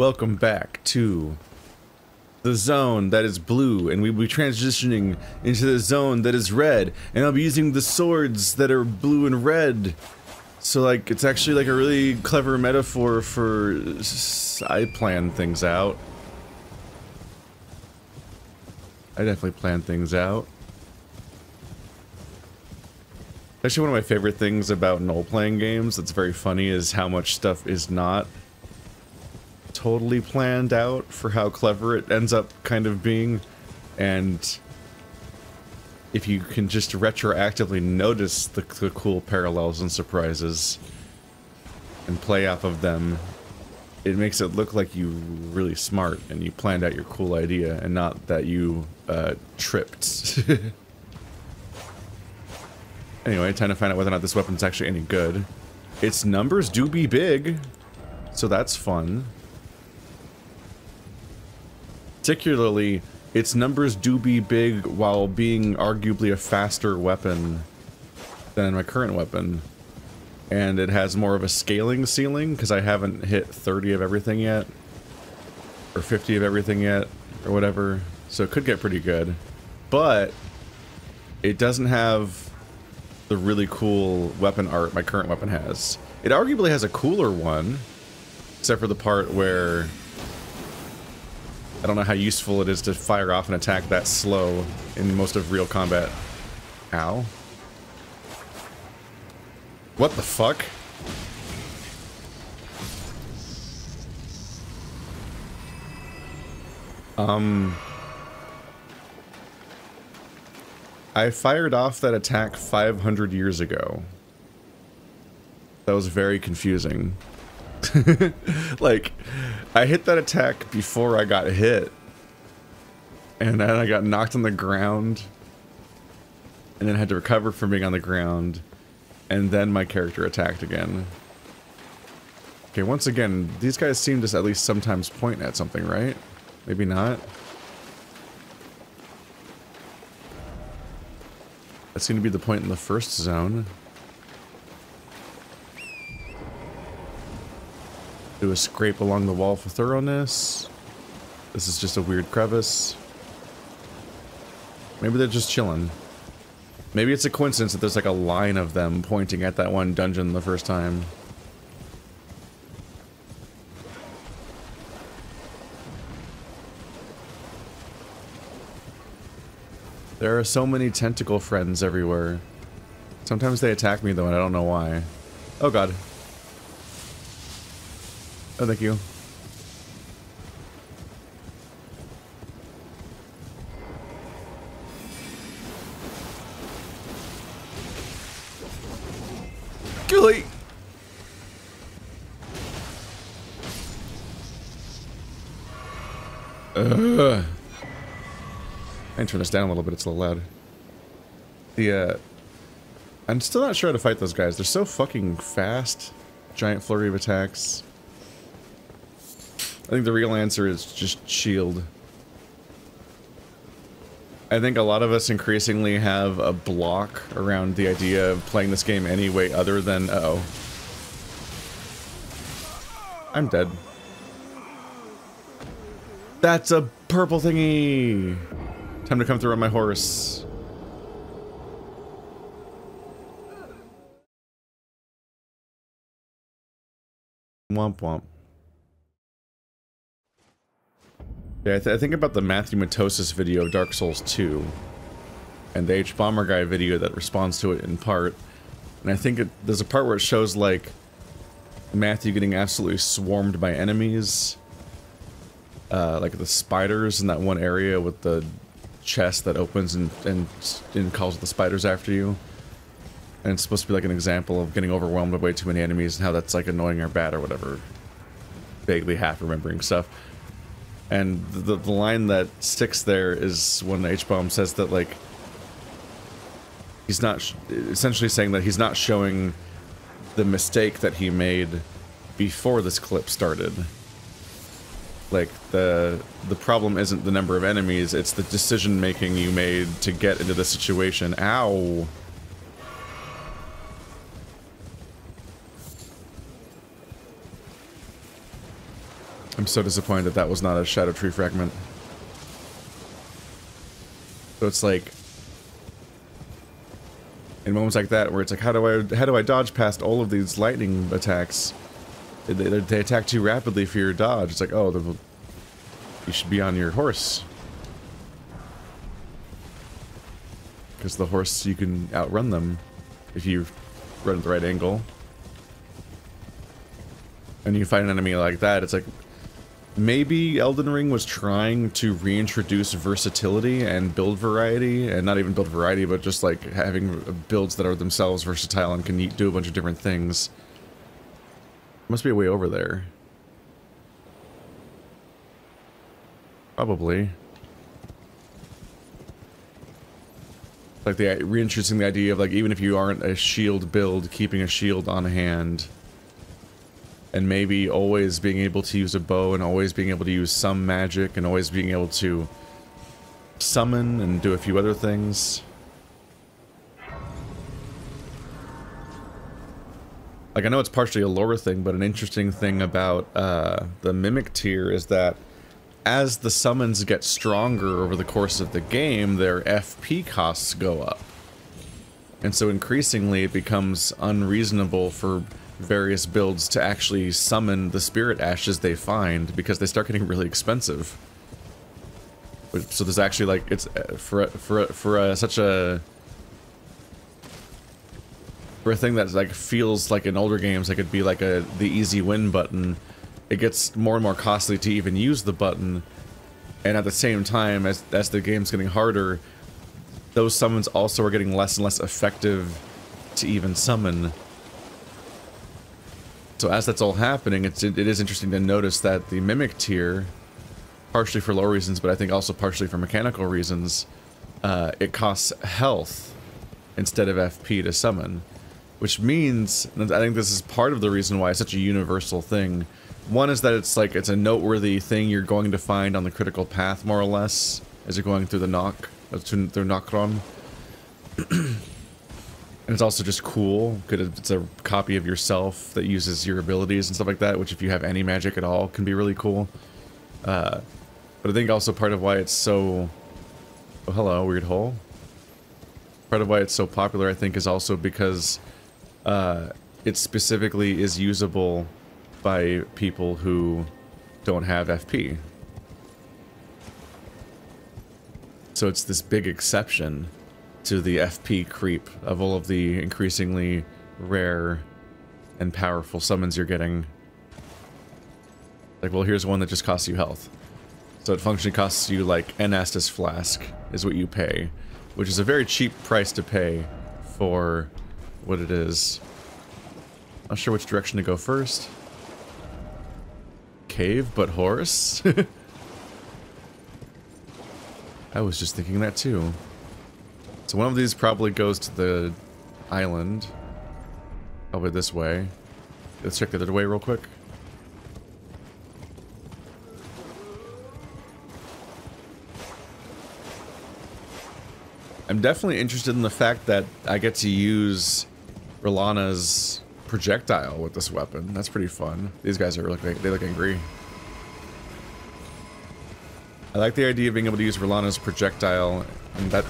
Welcome back to the zone that is blue, and we'll be transitioning into the zone that is red, and I'll be using the swords that are blue and red. So, like, it's actually like a really clever metaphor for I plan things out. I definitely plan things out. Actually, one of my favorite things about role-playing games that's very funny is how much stuff is not totally planned out for how clever it ends up kind of being. And if you can just retroactively notice the cool parallels and surprises and play off of them, it makes it look like you really smart and you planned out your cool idea and not that you tripped. Anyway, time to find out whether or not this weapon's actually any good. Its numbers do be big, so that's fun. Particularly, its numbers do be big while being arguably a faster weapon than my current weapon. And it has more of a scaling ceiling, because I haven't hit 30 of everything yet. Or 50 of everything yet, or whatever. So it could get pretty good. But it doesn't have the really cool weapon art my current weapon has. It arguably has a cooler one, except for the part where I don't know how useful it is to fire off an attack that slow in most of real combat. Ow. What the fuck? I fired off that attack 500 years ago. That was very confusing. Like, I hit that attack before I got hit. And then I got knocked on the ground. And then had to recover from being on the ground. And then my character attacked again. Okay, once again, these guys seem to at least sometimes point at something, right? Maybe not. That seemed to be the point in the first zone. Do a scrape along the wall for thoroughness. This is just a weird crevice. Maybe they're just chilling. Maybe it's a coincidence that there's like a line of them pointing at that one dungeon the first time. There are so many tentacle friends everywhere. Sometimes they attack me though, and I don't know why. Oh god. Oh, thank you. Gilly! I can turn this down a little bit, it's a little loud. I'm still not sure how to fight those guys. They're so fucking fast. Giant flurry of attacks. I think the real answer is just shield. I think a lot of us increasingly have a block around the idea of playing this game any way other than... Uh-oh. I'm dead. That's a purple thingy! Time to come through on my horse. Womp womp. Yeah, I think about the Matthew Matosis video of Dark Souls 2, and the H-Bomber Guy video that responds to it in part, and I think there's a part where it shows, like, Matthew getting absolutely swarmed by enemies, like the spiders in that one area with the chest that opens and calls the spiders after you, and it's supposed to be like an example of getting overwhelmed by way too many enemies and how that's, like, annoying or bad or whatever, vaguely half remembering stuff. And the line that sticks there is when H-Bomb says that, like, he's not, essentially saying that he's not showing the mistake that he made before this clip started. Like, the problem isn't the number of enemies, it's the decision-making you made to get into this situation. Ow! I'm so disappointed that that was not a Shadow Tree fragment. So it's like, in moments like that where it's like, how do I dodge past all of these lightning attacks? They attack too rapidly for your dodge. It's like, oh, you should be on your horse. Because the horse, you can outrun them if you run at the right angle. And you find an enemy like that, it's like, maybe Elden Ring was trying to reintroduce versatility and build variety, and not even build variety, but just like having builds that are themselves versatile and can do a bunch of different things. Must be a way over there. Probably. Like reintroducing the idea of like, even if you aren't a shield build, keeping a shield on hand. And maybe always being able to use a bow and always being able to use some magic and always being able to summon and do a few other things. Like, I know it's partially a lore thing, but an interesting thing about the Mimic tier is that as the summons get stronger over the course of the game, their FP costs go up. And so increasingly it becomes unreasonable for various builds to actually summon the spirit ashes they find because they start getting really expensive. So there's actually like, it's for such a thing that like feels like in older games like it'd be like the easy win button. It gets more and more costly to even use the button, and at the same time as the game's getting harder, those summons also are getting less and less effective to even summon. So as that's all happening, it is interesting to notice that the Mimic tier, partially for lore reasons, but I think also partially for mechanical reasons, it costs health instead of FP to summon. Which means, and I think this is part of the reason why it's such a universal thing. One is that it's like, it's a noteworthy thing you're going to find on the critical path, more or less, as you're going through the through Nokron. And it's also just cool, because it's a copy of yourself that uses your abilities and stuff like that, which if you have any magic at all can be really cool. But I think also part of why it's so... Oh, hello, weird hole. Part of why it's so popular, I think, is also because it specifically is usable by people who don't have FP. So it's this big exception to the FP creep of all of the increasingly rare and powerful summons you're getting. Like, well, here's one that just costs you health. So it functionally costs you, like, an Estus Flask is what you pay, which is a very cheap price to pay for what it is. Not sure which direction to go first. Cave, but horse? I was just thinking that too. So one of these probably goes to the island. Probably this way. Let's check the other way real quick. I'm definitely interested in the fact that I get to use Ranah's projectile with this weapon. That's pretty fun. These guys are they look angry. I like the idea of being able to use Ranah's projectile and that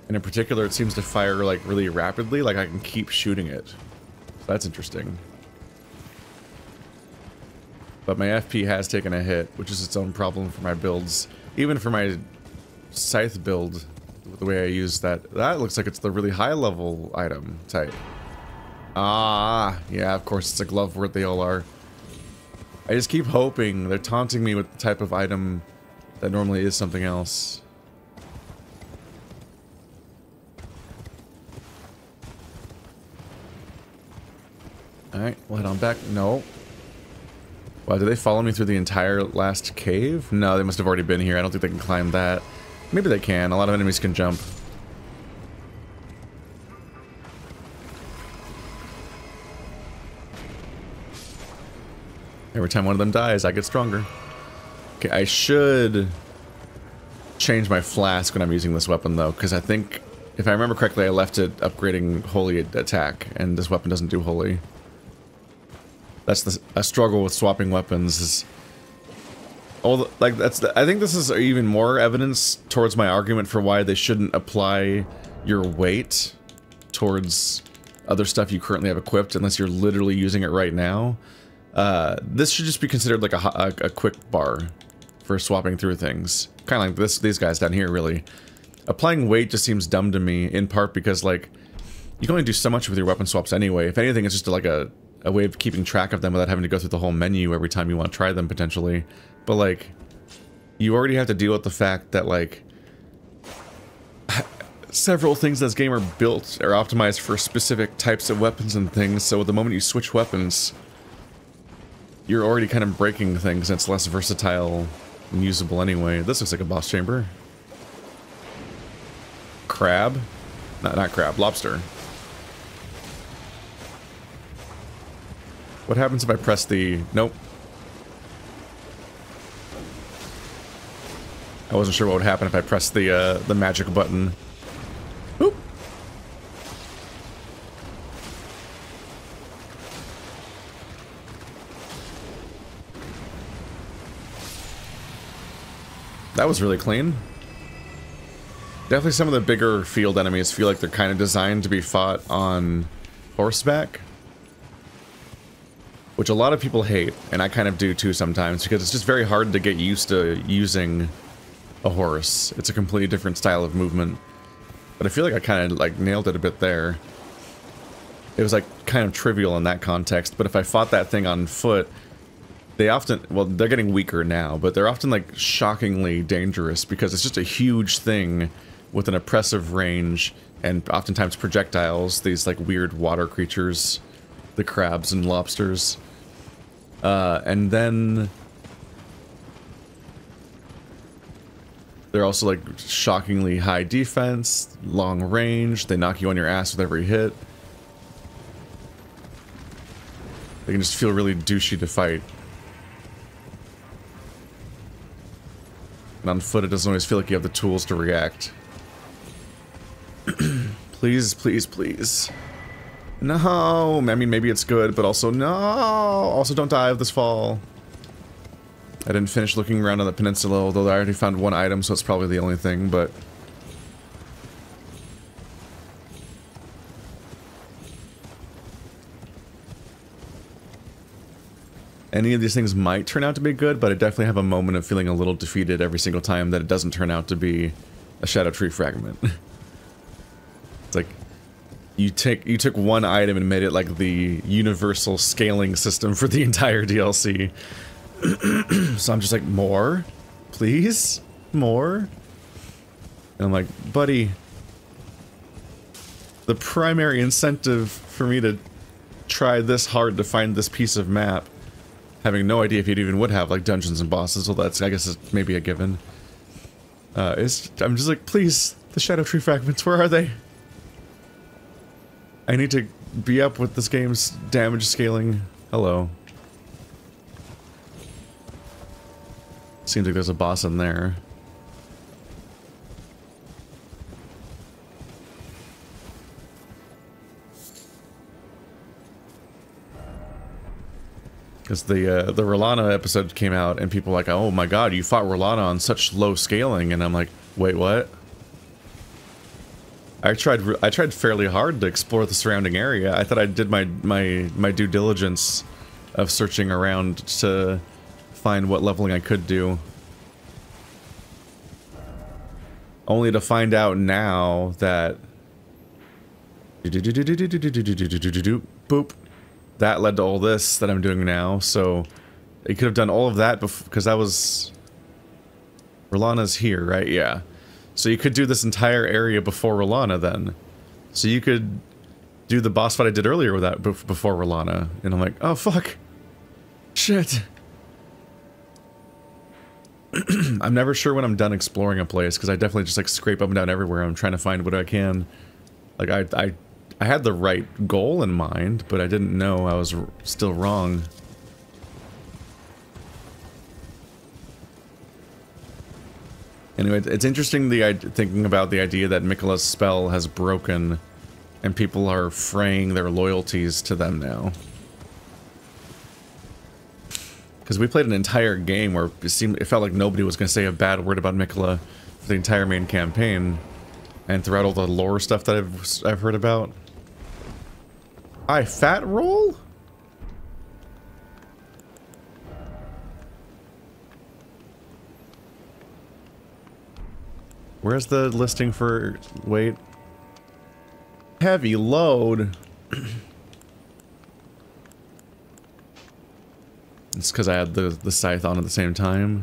and in particular it seems to fire like really rapidly, like I can keep shooting it. So that's interesting. But my FP has taken a hit, which is its own problem for my builds. Even for my scythe build, the way I use that. That looks like it's the really high level item type. Ah, yeah, of course it's a glove word they all are. I just keep hoping they're taunting me with the type of item that normally is something else. Alright, we'll head on back. No. Wow, did they follow me through the entire last cave? No, they must have already been here. I don't think they can climb that. Maybe they can. A lot of enemies can jump. Every time one of them dies, I get stronger. Okay, I should change my flask when I'm using this weapon, though, because I think If I remember correctly, I left it upgrading holy attack, and this weapon doesn't do holy. That's a struggle with swapping weapons. Is like I think this is even more evidence towards my argument for why they shouldn't apply your weight towards other stuff you currently have equipped unless you're literally using it right now. This should just be considered like a quick bar for swapping through things. Kind of like these guys down here, really. Applying weight just seems dumb to me, in part because, like, you can only do so much with your weapon swaps anyway. If anything, it's just like a way of keeping track of them without having to go through the whole menu every time you want to try them, potentially. But, like, you already have to deal with the fact that, like, several things in this game are built or optimized for specific types of weapons and things, so the moment you switch weapons, you're already kind of breaking things, and it's less versatile and usable anyway. This looks like a boss chamber. Crab? Not crab, lobster. What happens if I press the... Nope. I wasn't sure what would happen if I pressed the magic button. Oop. That was really clean. Definitely some of the bigger field enemies feel like they're kind of designed to be fought on horseback. Which a lot of people hate, and I kind of do too sometimes, because it's just very hard to get used to using a horse. It's a completely different style of movement. But I feel like I kind of like nailed it a bit there. It was like kind of trivial in that context, but if I fought that thing on foot, they often, well, they're getting weaker now, but they're often like shockingly dangerous because it's just a huge thing with an oppressive range and oftentimes projectiles, these like weird water creatures, the crabs and lobsters. And then they're also like shockingly high defense, long range, they knock you on your ass with every hit. They can just feel really douchey to fight. And on foot, it doesn't always feel like you have the tools to react. Please, please, please. No! I mean, maybe it's good, but also no! Also, don't die of this fall. I didn't finish looking around on the peninsula, although I already found one item, so it's probably the only thing, but... Any of these things might turn out to be good, but I definitely have a moment of feeling a little defeated every single time that it doesn't turn out to be a Shadow Tree fragment. It's like, you took one item and made it like the universal scaling system for the entire DLC. So I'm just like, more? Please? More? And I'm like, buddy, the primary incentive for me to try this hard to find this piece of map, having no idea if it even would have like dungeons and bosses, well that's, I guess it's maybe a given. I'm just like, please, the Shadow Tree fragments, where are they? I need to be up with this game's damage scaling. Hello. Seems like there's a boss in there. Because the Ranah episode came out and people were like, oh my god, you fought Ranah on such low scaling, and I'm like, wait, what? I tried fairly hard to explore the surrounding area. I thought I did my due diligence of searching around to find what leveling I could do. Only to find out now that boop, that led to all this that I'm doing now. So it could have done all of that before, because that was Ranah's here, right? Yeah. So you could do this entire area before Ranah then. So you could do the boss fight I did earlier with that before Ranah. And I'm like, oh fuck. Shit. I'm never sure when I'm done exploring a place, because I definitely just like scrape up and down everywhere. I'm trying to find what I can. Like I had the right goal in mind, but I didn't know I was still wrong. Anyway, it's interesting thinking about the idea that Miquella's spell has broken and people are fraying their loyalties to them now. Because we played an entire game where it felt like nobody was going to say a bad word about Miquella for the entire main campaign. And throughout all the lore stuff that I've heard about. Fat roll? Where's the listing for weight? Heavy load. It's because I had the scythe on at the same time.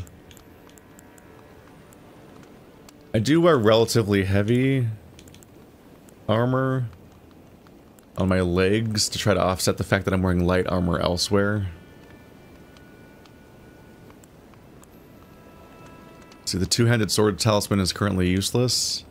I do wear relatively heavy armor on my legs to try to offset the fact that I'm wearing light armor elsewhere. See, the two-handed sword talisman is currently useless.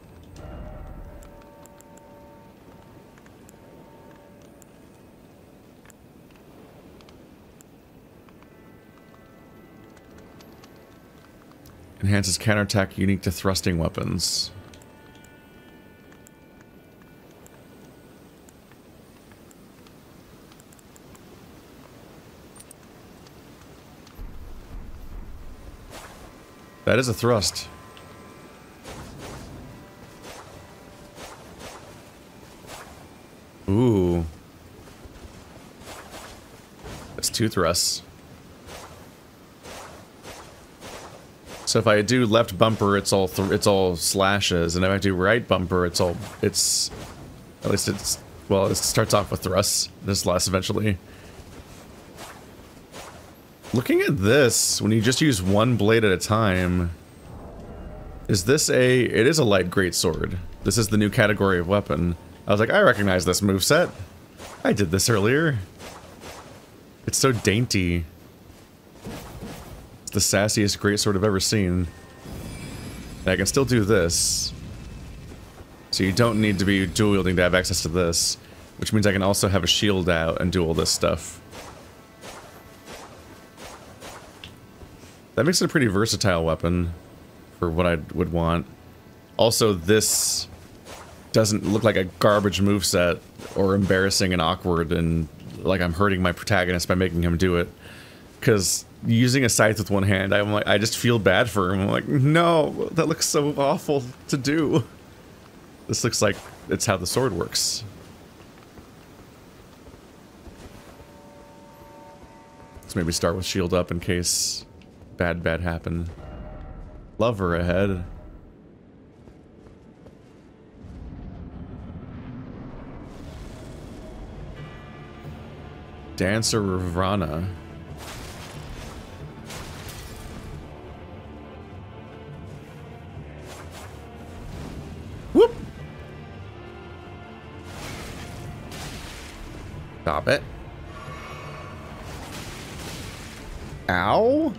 Enhances counterattack unique to thrusting weapons. That is a thrust. Ooh. That's 2 thrusts. So if I do left bumper, it's all slashes, and if I do right bumper, at least well, it starts off with thrusts. There's less eventually. Looking at this, when you just use one blade at a time, it is a light greatsword. This is the new category of weapon. I was like, I recognize this moveset. I did this earlier. It's so dainty. It's the sassiest greatsword I've ever seen. And I can still do this. So you don't need to be dual wielding to have access to this. Which means I can also have a shield out and do all this stuff. That makes it a pretty versatile weapon for what I would want. Also, this doesn't look like a garbage moveset or embarrassing and awkward and like I'm hurting my protagonist by making him do it. Because using a scythe with one hand, I'm like, I just feel bad for him. I'm like, no, that looks so awful to do. This looks like it's how the sword works. Let's maybe start with shield up in case bad happen. Lover ahead. Dancer of Ranah. Whoop! Stop it. Ow!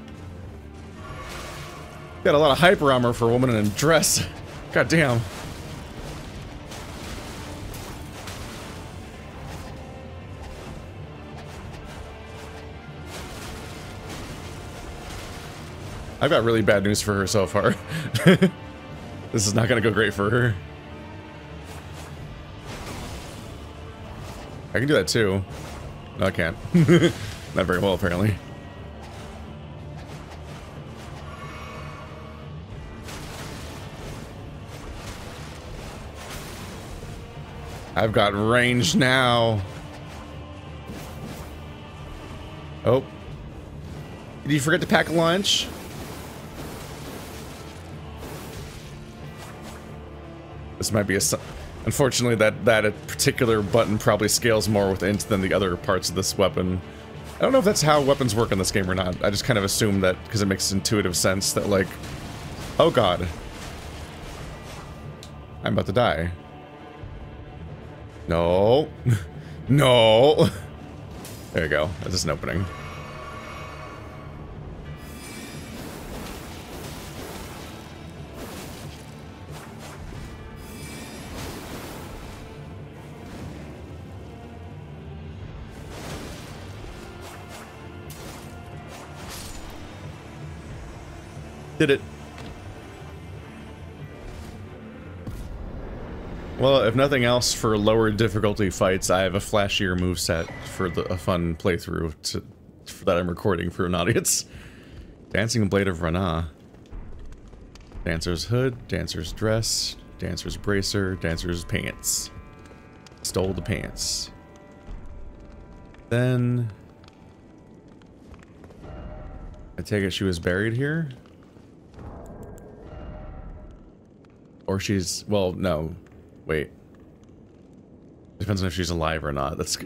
Got a lot of hyper armor for a woman in a dress. God damn. I've got really bad news for her so far. This is not gonna go great for her. I can do that too. No, I can't. Not very well, apparently. I've got range now. Oh. Did you forget to pack a lunch? This might be a... Unfortunately, that particular button probably scales more with int than the other parts of this weapon. I don't know if that's how weapons work in this game or not. I just kind of assume that because it makes intuitive sense that, like... Oh god. I'm about to die. No. No. There you go. That's just an opening. Did it. Well, if nothing else, for lower difficulty fights, I have a flashier moveset for a fun playthrough that I'm recording for an audience. Dancing Blade of Ranah. Dancer's hood, dancer's dress, dancer's bracer, dancer's pants. Stole the pants. Then... I take it she was buried here? Or she's... well, no. Wait. Depends on if she's alive or not. That's...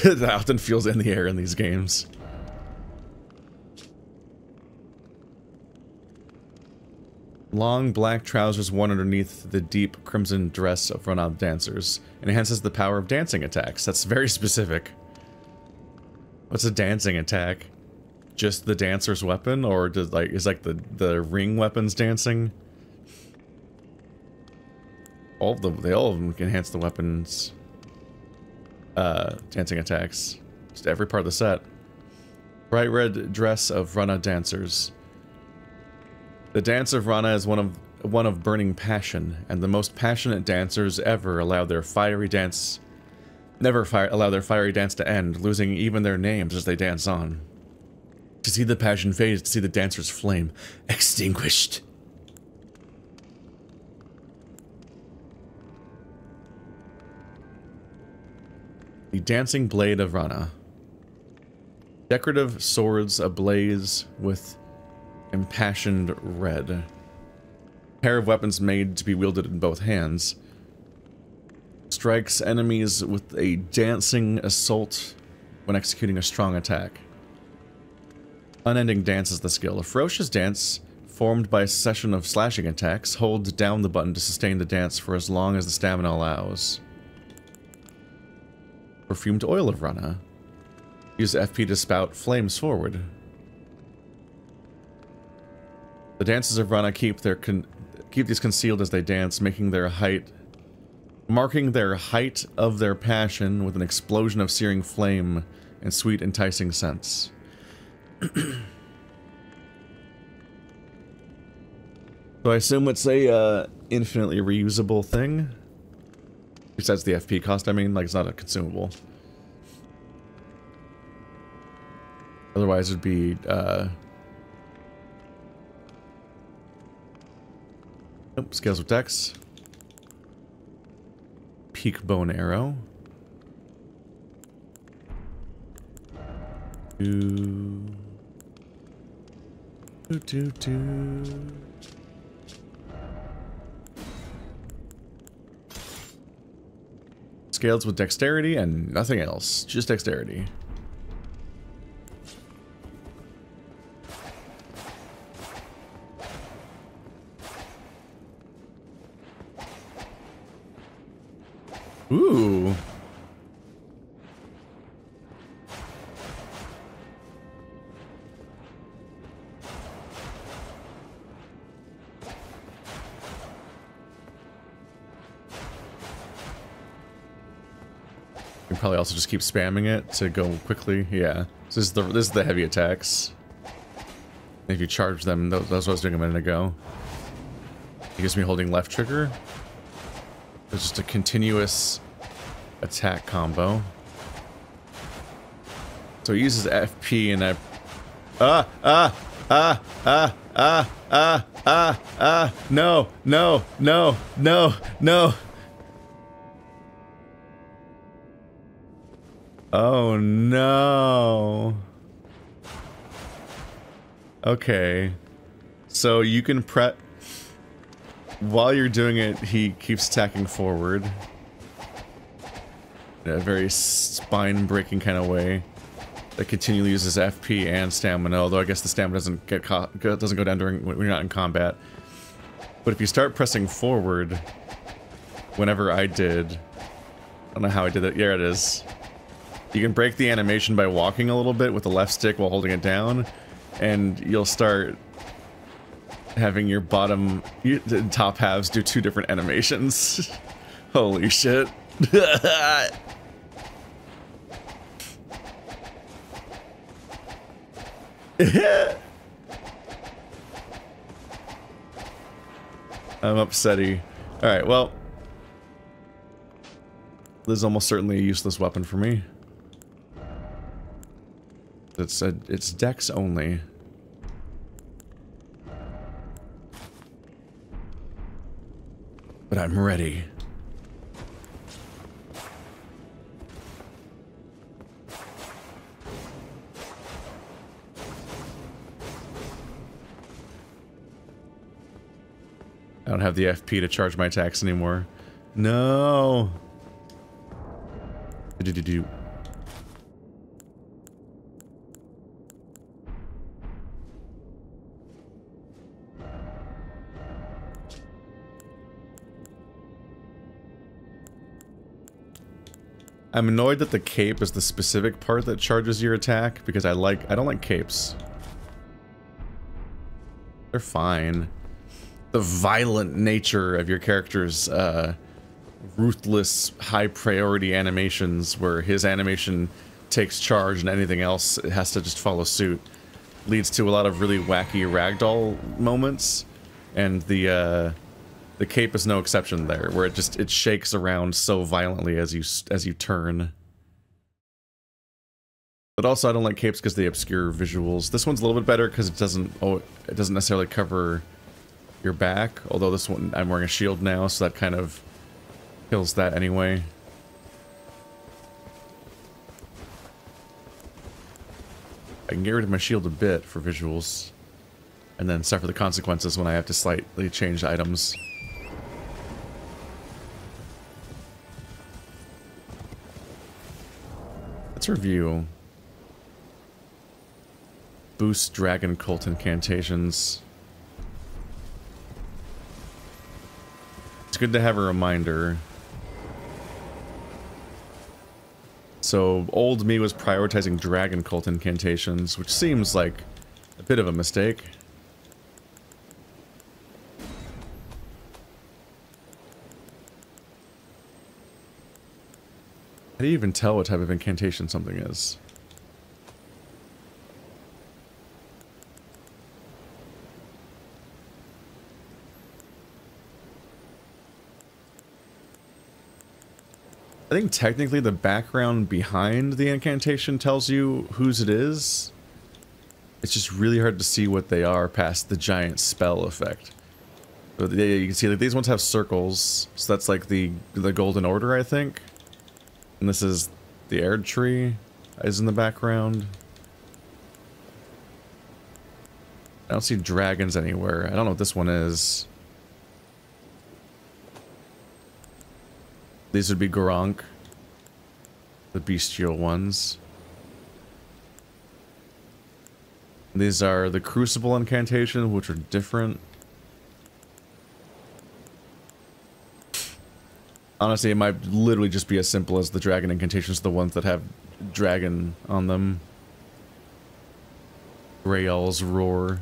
that often feels in the air in these games. Long black trousers worn underneath the deep crimson dress of Ranah dancers. Enhances the power of dancing attacks. That's very specific. What's a dancing attack? Just the dancer's weapon? Or does, like, is like the ring weapons dancing? All of them can enhance the weapons dancing attacks. Just every part of the set. Bright red dress of Ranah dancers. The dance of Ranah is one of burning passion, and the most passionate dancers ever allow their fiery dance allow their fiery dance to end, losing even their names as they dance on. To see the passion fade is to see the dancer's flame extinguished. The Dancing Blade of Ranah. Decorative swords ablaze with impassioned red. A pair of weapons made to be wielded in both hands. Strikes enemies with a dancing assault when executing a strong attack. Unending dance is the skill. A ferocious dance formed by a succession of slashing attacks. Hold down the button to sustain the dance for as long as the stamina allows. Perfumed oil of Ranah. Use FP to spout flames forward. The dances of Ranah keep these concealed as they dance, marking their height of their passion with an explosion of searing flame and sweet, enticing scents. So I assume it's a infinitely reusable thing. Besides the FP cost, I mean, like, it's not a consumable. Otherwise it'd be nope, scales of dex. Peak bone arrow. Do. Scales with dexterity and nothing else. Just dexterity. Ooh. You can probably also just keep spamming it to go quickly. Yeah. So this is the heavy attacks. And if you charge them, that's what I was doing a minute ago. It gives me holding left trigger. It's just a continuous attack combo. So he uses FP and I... No, no, no, no, no. Oh, no. Okay. So you can prep... While you're doing it, he keeps attacking forward. In a very spine-breaking kind of way. That continually uses FP and stamina, although I guess the stamina doesn't go down when you're not in combat. But if you start pressing forward, whenever I did... I don't know how I did that. There it is. You can break the animation by walking a little bit with the left stick while holding it down, and you'll start having your top halves do two different animations. Holy shit. I'm upsetty. Alright, well, This is almost certainly a useless weapon for me. It's dex only. But I'm ready. I don't have the FP to charge my attacks anymore. No. Do. I'm annoyed that the cape is the specific part that charges your attack because I don't like capes. They're fine. The violent nature of your character's ruthless high priority animations where his animation takes charge and anything else has to just follow suit leads to a lot of really wacky ragdoll moments, and the cape is no exception there, where it shakes around so violently as you turn. But also I don't like capes because they obscure visuals. This one's a little bit better because it doesn't necessarily cover your back, although this one I'm wearing a shield now, so that kind of kills that anyway. I can get rid of my shield a bit for visuals, and then suffer the consequences when I have to slightly change items. Let's review. Boost Dragon Cult incantations. It's good to have a reminder. So, old me was prioritizing Dragon Cult incantations, which seems like a bit of a mistake. How do you even tell what type of incantation something is? I think technically the background behind the incantation tells you whose it is. It's just really hard to see what they are past the giant spell effect. So you can see like these ones have circles, so that's like the Golden Order, I think. And this is the Erdtree is in the background. I don't see dragons anywhere. I don't know what this one is. These would be Gronk, the bestial ones. These are the Crucible incantation, which are different. Honestly, it might literally just be as simple as the dragon incantations, the ones that have dragon on them. Rael's Roar.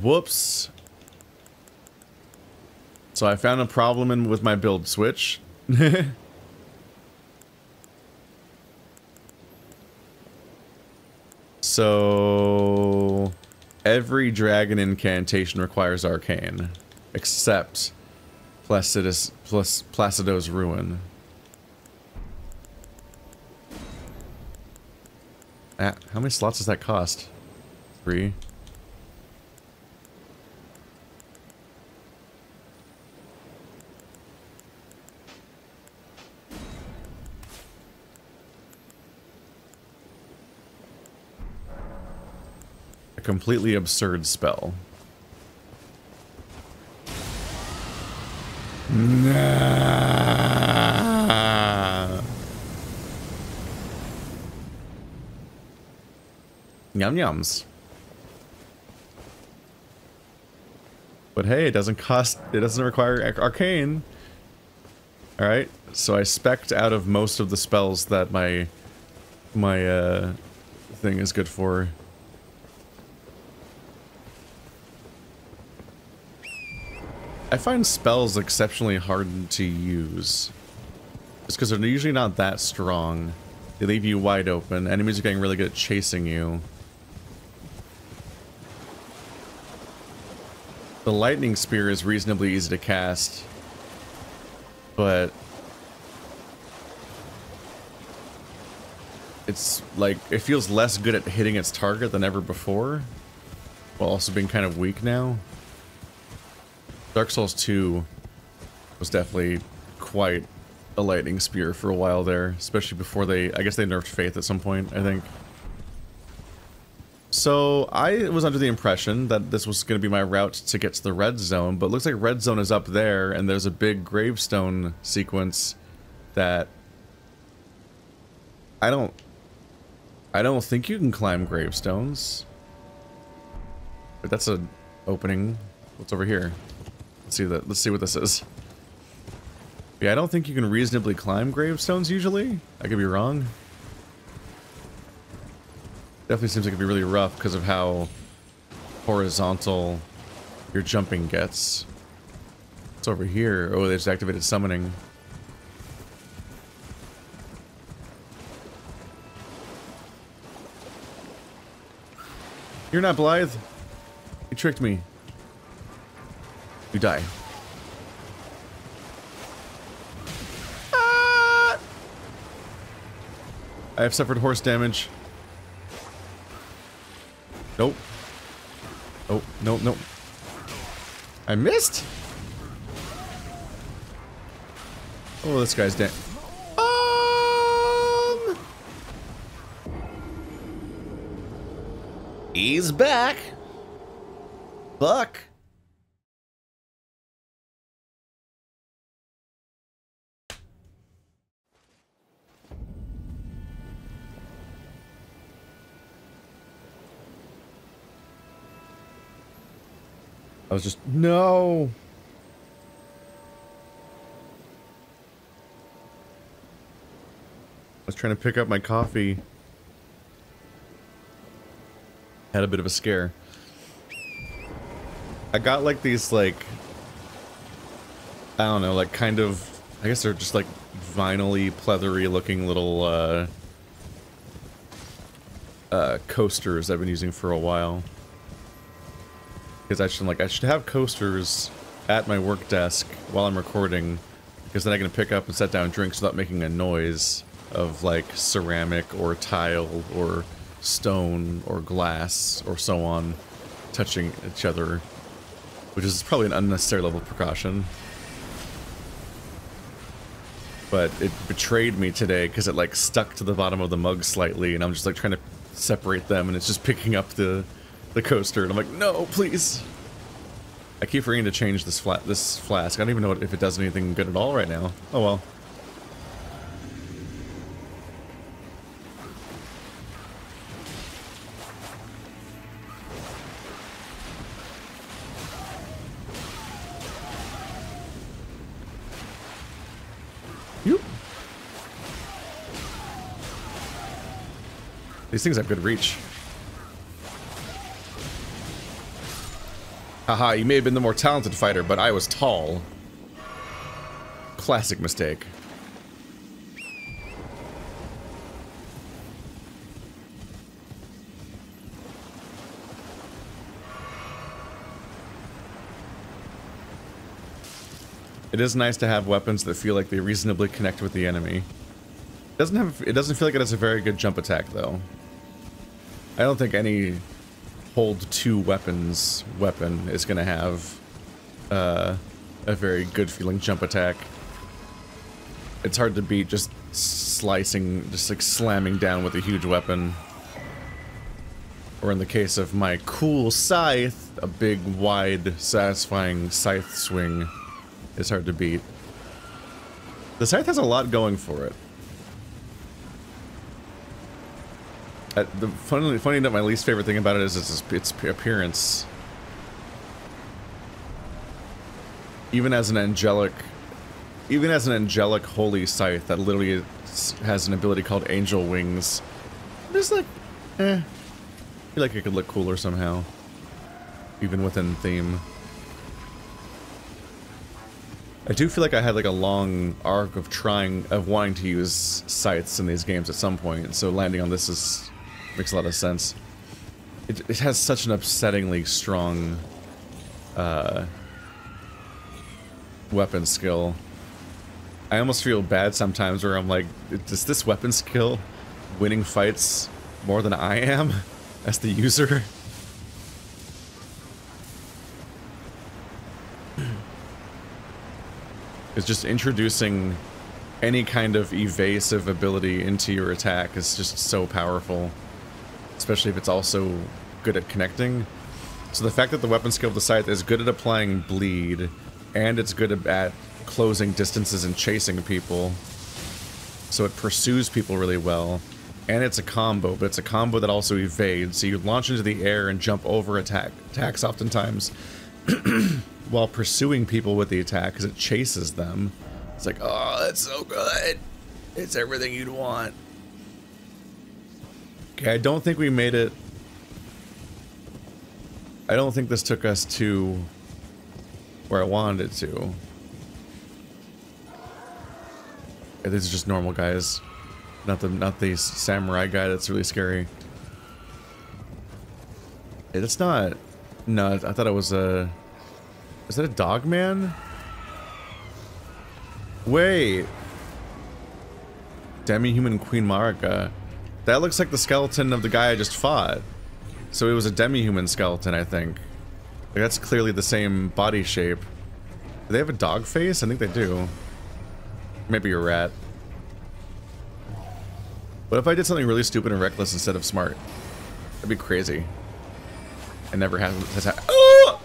Whoops. So I found a problem with my build switch. So every dragon incantation requires arcane, except Placido's Ruin. How many slots does that cost? 3. Completely absurd spell. Nah. Yum yums. But hey, it doesn't require arcane. Alright, so I spec'd out of most of the spells that my thing is good for. I find spells exceptionally hard to use. Just because they're usually not that strong. They leave you wide open. Enemies are getting really good at chasing you. The lightning spear is reasonably easy to cast, but it's like, it feels less good at hitting its target than ever before, while also being kind of weak now. Dark Souls 2 was definitely quite a lightning spear for a while there, especially before I guess they nerfed Faith at some point, I think. So I was under the impression that this was going to be my route to get to the red zone, but it looks like red zone is up there, and there's a big gravestone sequence that I don't think you can climb gravestones. But that's an opening. What's over here? Let's see what this is. Yeah, I don't think you can reasonably climb gravestones usually. I could be wrong. Definitely seems like it'd be really rough because of how horizontal your jumping gets. What's over here? Oh, they just activated summoning. You're not Blythe. You tricked me. You die. Ah! I have suffered horse damage. Nope. Oh, nope, nope. I missed? Oh, this guy's dead. He's back. Buck. I was just, no. I was trying to pick up my coffee. Had a bit of a scare. I got like these, like, I don't know, like kind of, I guess they're just like vinyl-y, pleathery looking little coasters I've been using for a while. Because I should have coasters at my work desk while I'm recording, because then I can pick up and set down drinks without making a noise of like ceramic or tile or stone or glass or so on touching each other, which is probably an unnecessary level of precaution. But it betrayed me today because it like stuck to the bottom of the mug slightly, and I'm just like trying to separate them, and it's just picking up the coaster, and I'm like, no, please. I keep forgetting to change this flask. I don't even know if it does anything good at all right now. Oh well. Yoop. These things have good reach. Haha, you may have been the more talented fighter, but I was tall. Classic mistake. It is nice to have weapons that feel like they reasonably connect with the enemy. It doesn't feel like it has a very good jump attack though. I don't think any hold two weapons weapon is gonna have a very good feeling jump attack. It's hard to beat just slicing, just like slamming down with a huge weapon. Or in the case of my cool scythe, a big, wide, satisfying scythe swing is hard to beat. The scythe has a lot going for it. Funny enough, my least favorite thing about it is its appearance. Even as an angelic holy scythe that literally has an ability called angel wings, I'm just like, I feel like it could look cooler somehow, even within theme. I do feel like I had like a long arc of wanting to use scythes in these games at some point, so landing on this makes a lot of sense. It has such an upsettingly strong weapon skill. I almost feel bad sometimes where I'm like, is this weapon skill winning fights more than I am as the user? It's just introducing any kind of evasive ability into your attack is just so powerful, especially if it's also good at connecting. So the fact that the weapon skill of the scythe is good at applying bleed, and it's good at closing distances and chasing people, so it pursues people really well, and it's a combo, but it's a combo that also evades, so you launch into the air and jump over attacks oftentimes while pursuing people with the attack because it chases them. It's like, oh, that's so good. It's everything you'd want. Okay, I don't think we made it. I don't think this took us to where I wanted it to. Yeah, these are just normal guys. Not the samurai guy that's really scary. Hey, that's not... No, I thought it was a... Is that a dog man? Wait. Demi-human Queen Marigga. That looks like the skeleton of the guy I just fought. So it was a demi-human skeleton, I think. Like, that's clearly the same body shape. Do they have a dog face? I think they do. Maybe a rat. What if I did something really stupid and reckless instead of smart? That'd be crazy. It never has happened. Oh!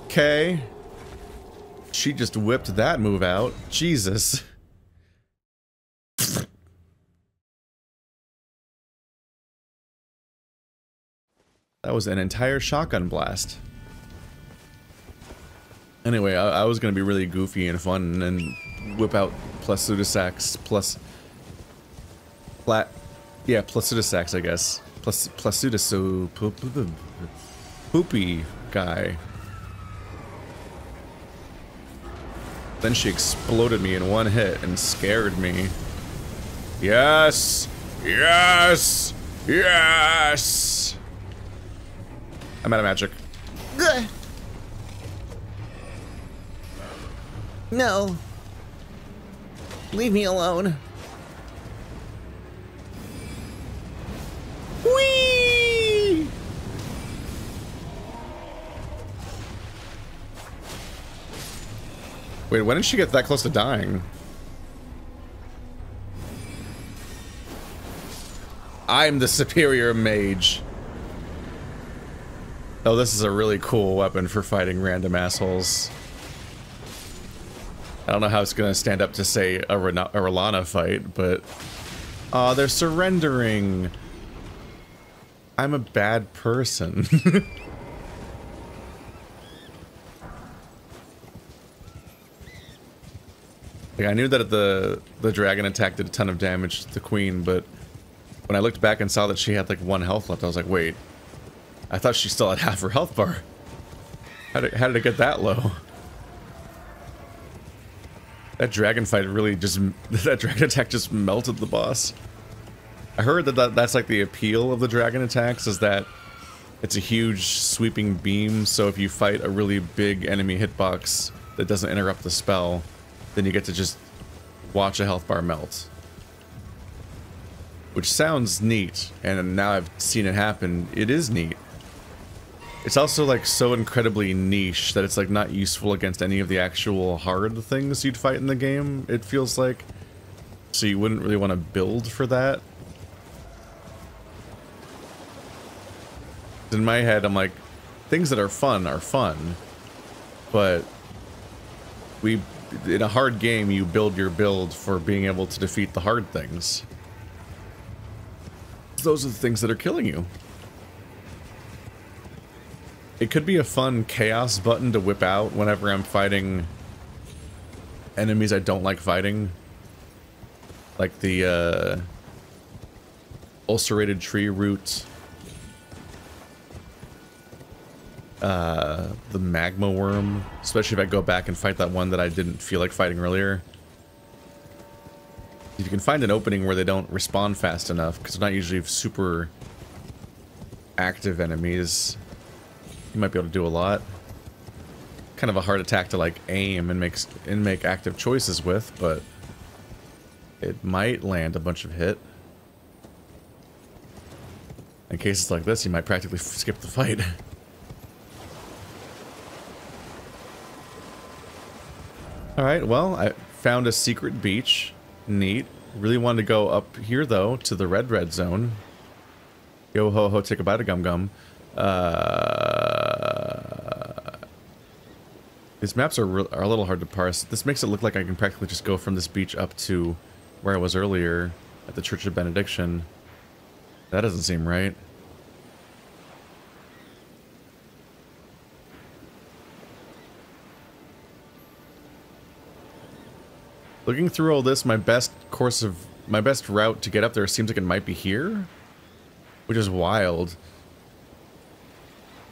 Okay. She just whipped that move out. Jesus. That was an entire shotgun blast. Anyway, I was gonna be really goofy and fun and whip out Plasudasax plus... Yeah, Plasudasax, I guess. Plasudaso... Poopy guy. Then she exploded me in one hit and scared me. Yes! Yes! Yes! I'm out of magic. Ugh. No. Leave me alone. Whee! Wait, when did she get that close to dying? I'm the superior mage. Oh, this is a really cool weapon for fighting random assholes. I don't know how it's gonna stand up to, say, a Ranah fight, but... Aw, they're surrendering! I'm a bad person. Like, I knew that the dragon attack did a ton of damage to the queen, but... When I looked back and saw that she had, like, 1 health left, I was like, wait. I thought she still had half her health bar. How did it get that low? That dragon fight really just... That dragon attack just melted the boss. I heard that that's like the appeal of the dragon attacks, is that it's a huge sweeping beam, so if you fight a really big enemy hitbox that doesn't interrupt the spell, then you get to just watch a health bar melt. Which sounds neat, and now I've seen it happen, it is neat. It's also like so incredibly niche that it's like not useful against any of the actual hard things you'd fight in the game, it feels like. So you wouldn't really want to build for that. In my head, I'm like, things that are fun, but in a hard game, you build your build for being able to defeat the hard things. Those are the things that are killing you. It could be a fun chaos button to whip out whenever I'm fighting enemies I don't like fighting. Like the ulcerated tree root. The magma worm. Especially if I go back and fight that one that I didn't feel like fighting earlier. If you can find an opening where they don't respawn fast enough, because they're not usually super active enemies, you might be able to do a lot. Kind of a hard attack to like aim and make active choices with, but it might land a bunch of hit. In cases like this, you might practically skip the fight. Alright, well, I found a secret beach. Neat. Really wanted to go up here, though, to the red zone. Yo ho ho, take a bite of gum gum. These maps are a little hard to parse. This makes it look like I can practically just go from this beach up to where I was earlier at the Church of Benediction. That doesn't seem right. Looking through all this, my best route to get up there seems like it might be here, which is wild.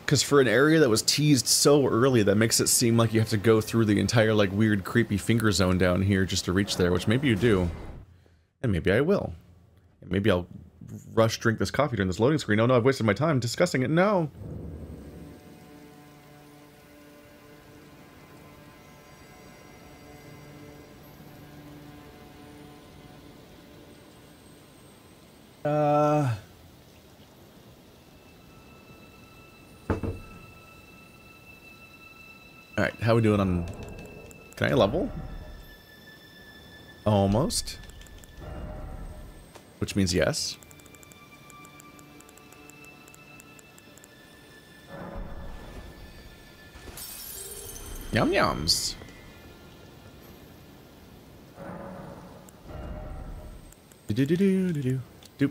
Because for an area that was teased so early, that makes it seem like you have to go through the entire, like, weird, creepy finger zone down here just to reach there, which maybe you do. And maybe I will. And maybe I'll rush drink this coffee during this loading screen. Oh no, I've wasted my time discussing it. No! Alright, how are we doing on... Can I level? Almost. Which means yes. Yum yums. Do-do-do-do-do-do. Doop.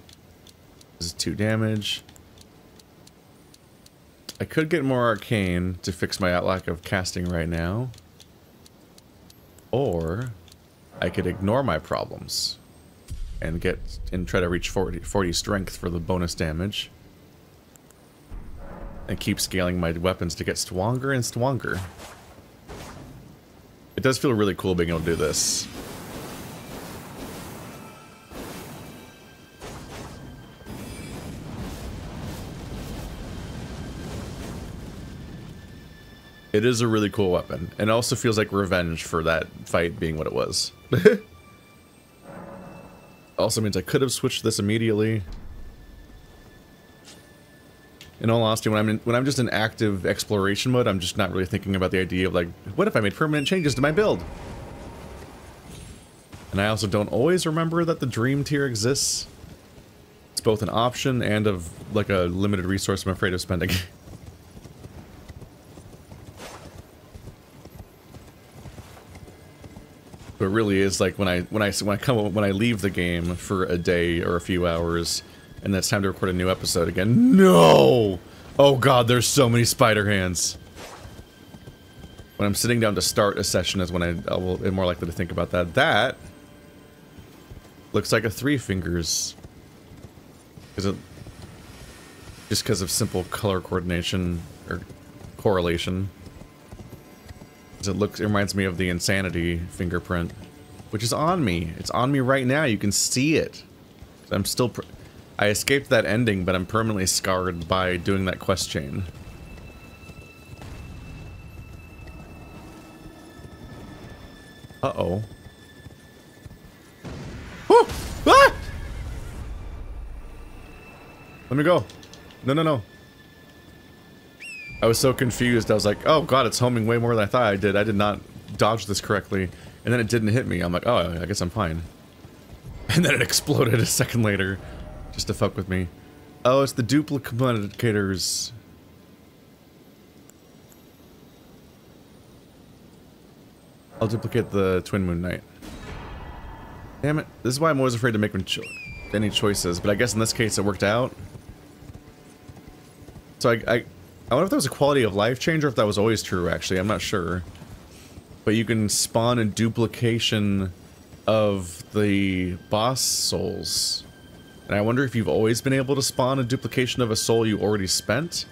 This is 2 damage. I could get more arcane to fix my lack of casting right now. Or I could ignore my problems and try to reach 40 strength for the bonus damage. And keep scaling my weapons to get stronger and stronger. It does feel really cool being able to do this. It is a really cool weapon, and it also feels like revenge for that fight being what it was. Also means I could have switched this immediately. In all honesty, when I'm just in active exploration mode, I'm just not really thinking about the idea of like, what if I made permanent changes to my build? And I also don't always remember that the dream tier exists. It's both an option and of like a limited resource I'm afraid of spending. But it really is like when I leave the game for a day or a few hours, and it's time to record a new episode again. No! Oh god, there's so many spider hands. When I'm sitting down to start a session is when I will be more likely to think about that. That looks like a 3 fingers. Just because of simple color coordination or correlation. It reminds me of the insanity fingerprint, which is on me. It's on me right now. You can see it. I'm still. I escaped that ending, but I'm permanently scarred by doing that quest chain. Uh-oh. Oh! Ah! Let me go. No, no, no. I was so confused. I was like, oh god, it's homing way more than I thought I did. I did not dodge this correctly. And then it didn't hit me. I'm like, oh, I guess I'm fine. And then it exploded a second later. Just to fuck with me. Oh, it's the duplicators. I'll duplicate the Twin Moon Knight. Damn it. This is why I'm always afraid to make any choices. But I guess in this case it worked out. So I wonder if that was a quality of life change or if that was always true, actually. I'm not sure. But you can spawn a duplication of the boss souls. And I wonder if you've always been able to spawn a duplication of a soul you already spent?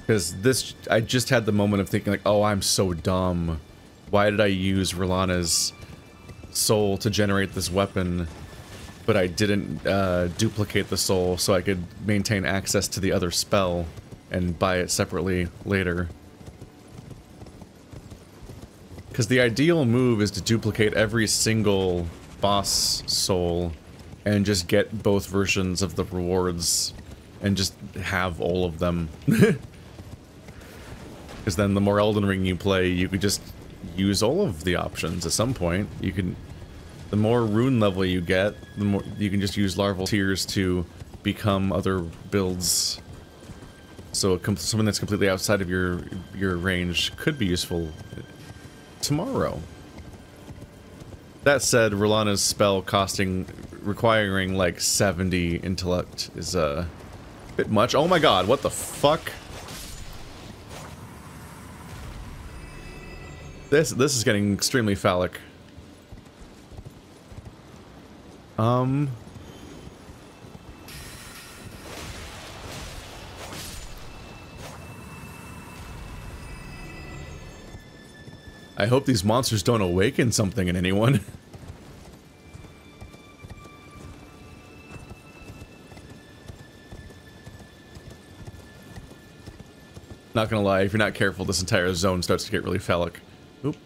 Because this, I just had the moment of thinking like, oh, I'm so dumb. Why did I use Ranah's soul to generate this weapon, but I didn't duplicate the soul so I could maintain access to the other spell and buy it separately later. Because the ideal move is to duplicate every single boss soul and just get both versions of the rewards and just have all of them. Because then the more Elden Ring you play, you could just use all of the options at some point. You can, the more rune level you get, the more you can just use larval tears to become other builds. So something that's completely outside of your range could be useful tomorrow. That said, Ranah's spell requiring like 70 intellect is a bit much. Oh my god, what the fuck? This is getting extremely phallic. I hope these monsters don't awaken something in anyone. Not gonna lie, if you're not careful, this entire zone starts to get really phallic. Oop.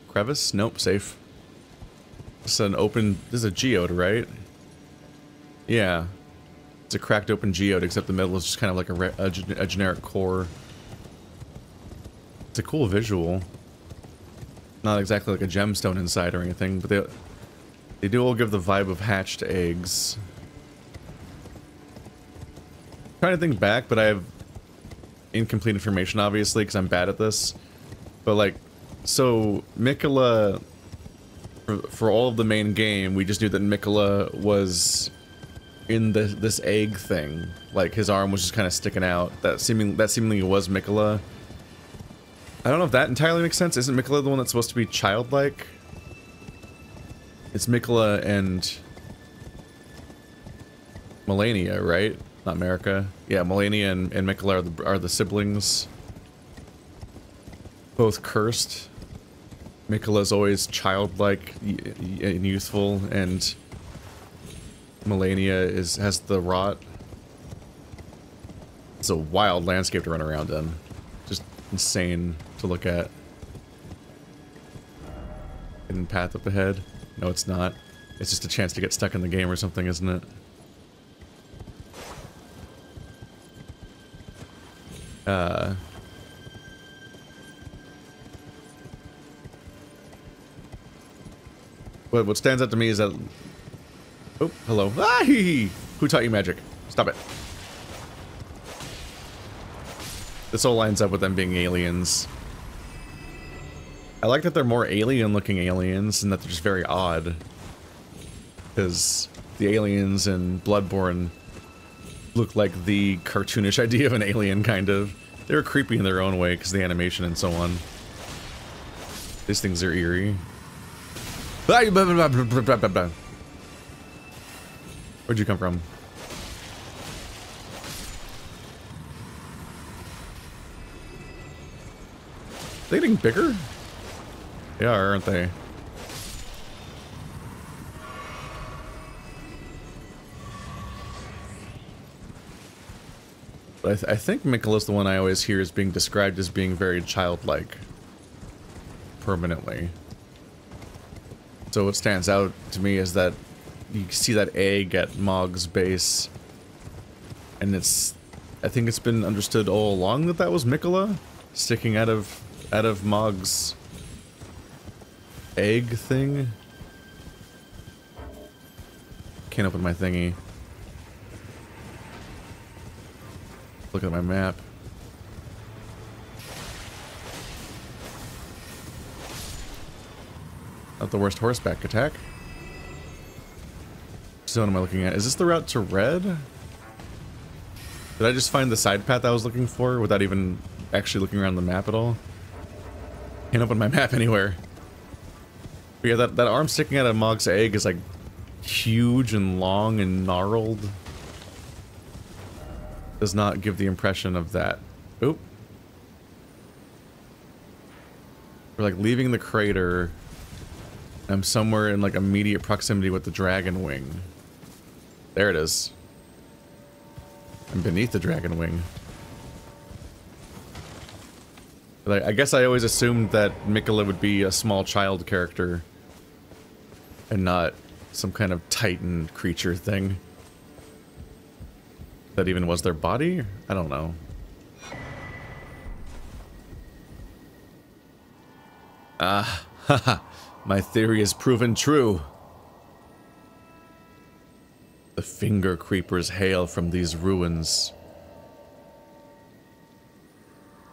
Crevice? Nope, safe. This is an open... This is a geode, right? Yeah. It's a cracked open geode, except the middle is just kind of like a generic core. It's a cool visual. Not exactly like a gemstone inside or anything, but they do all give the vibe of hatched eggs. I'm trying to think back, but I have incomplete information, obviously, because I'm bad at this. But, like, so Miquella, for all of the main game, we just knew that Miquella was in this egg thing. Like, his arm was just kind of sticking out. That seemingly was Miquella. I don't know if that entirely makes sense. Isn't Miquella the one that's supposed to be childlike? It's Miquella and Melania, right? Not Marigga. Yeah, Melania and Miquella are the siblings. Both cursed. Miquella's always childlike and youthful, and Melania has the rot. It's a wild landscape to run around in. Just insane to look at. Hidden path up ahead. No, it's not. It's just a chance to get stuck in the game or something, isn't it? What stands out to me is that... Oh, hello. Ah, hee hee! Who taught you magic? Stop it. This all lines up with them being aliens. I like that they're more alien-looking aliens and that they're just very odd. Because the aliens in Bloodborne look like the cartoonish idea of an alien, kind of. They were creepy in their own way because of the animation and so on. These things are eerie. Where'd you come from? They getting bigger? They are, aren't they? But I think Miquella's the one I always hear is being described as being very childlike. Permanently. So what stands out to me is that you see that egg at Mog's base. And it's... I think it's been understood all along that that was Miquella sticking out of Mog's egg thing. Can't open my thingy. Look at my map. Not the worst horseback attack. Which zone am I looking at? Is this the route to Red? Did I just find the side path I was looking for without even actually looking around the map at all? Can't open my map anywhere. But yeah, that arm sticking out of Mog's egg is like huge and long and gnarled. Does not give the impression of that. Oop. We're like leaving the crater. I'm somewhere in like immediate proximity with the dragon wing. There it is. I'm beneath the dragon wing. Like, I guess I always assumed that Miquella would be a small child character and not some kind of titan creature thing. That even was their body? I don't know. Ah, haha. My theory is proven true. The finger creepers hail from these ruins.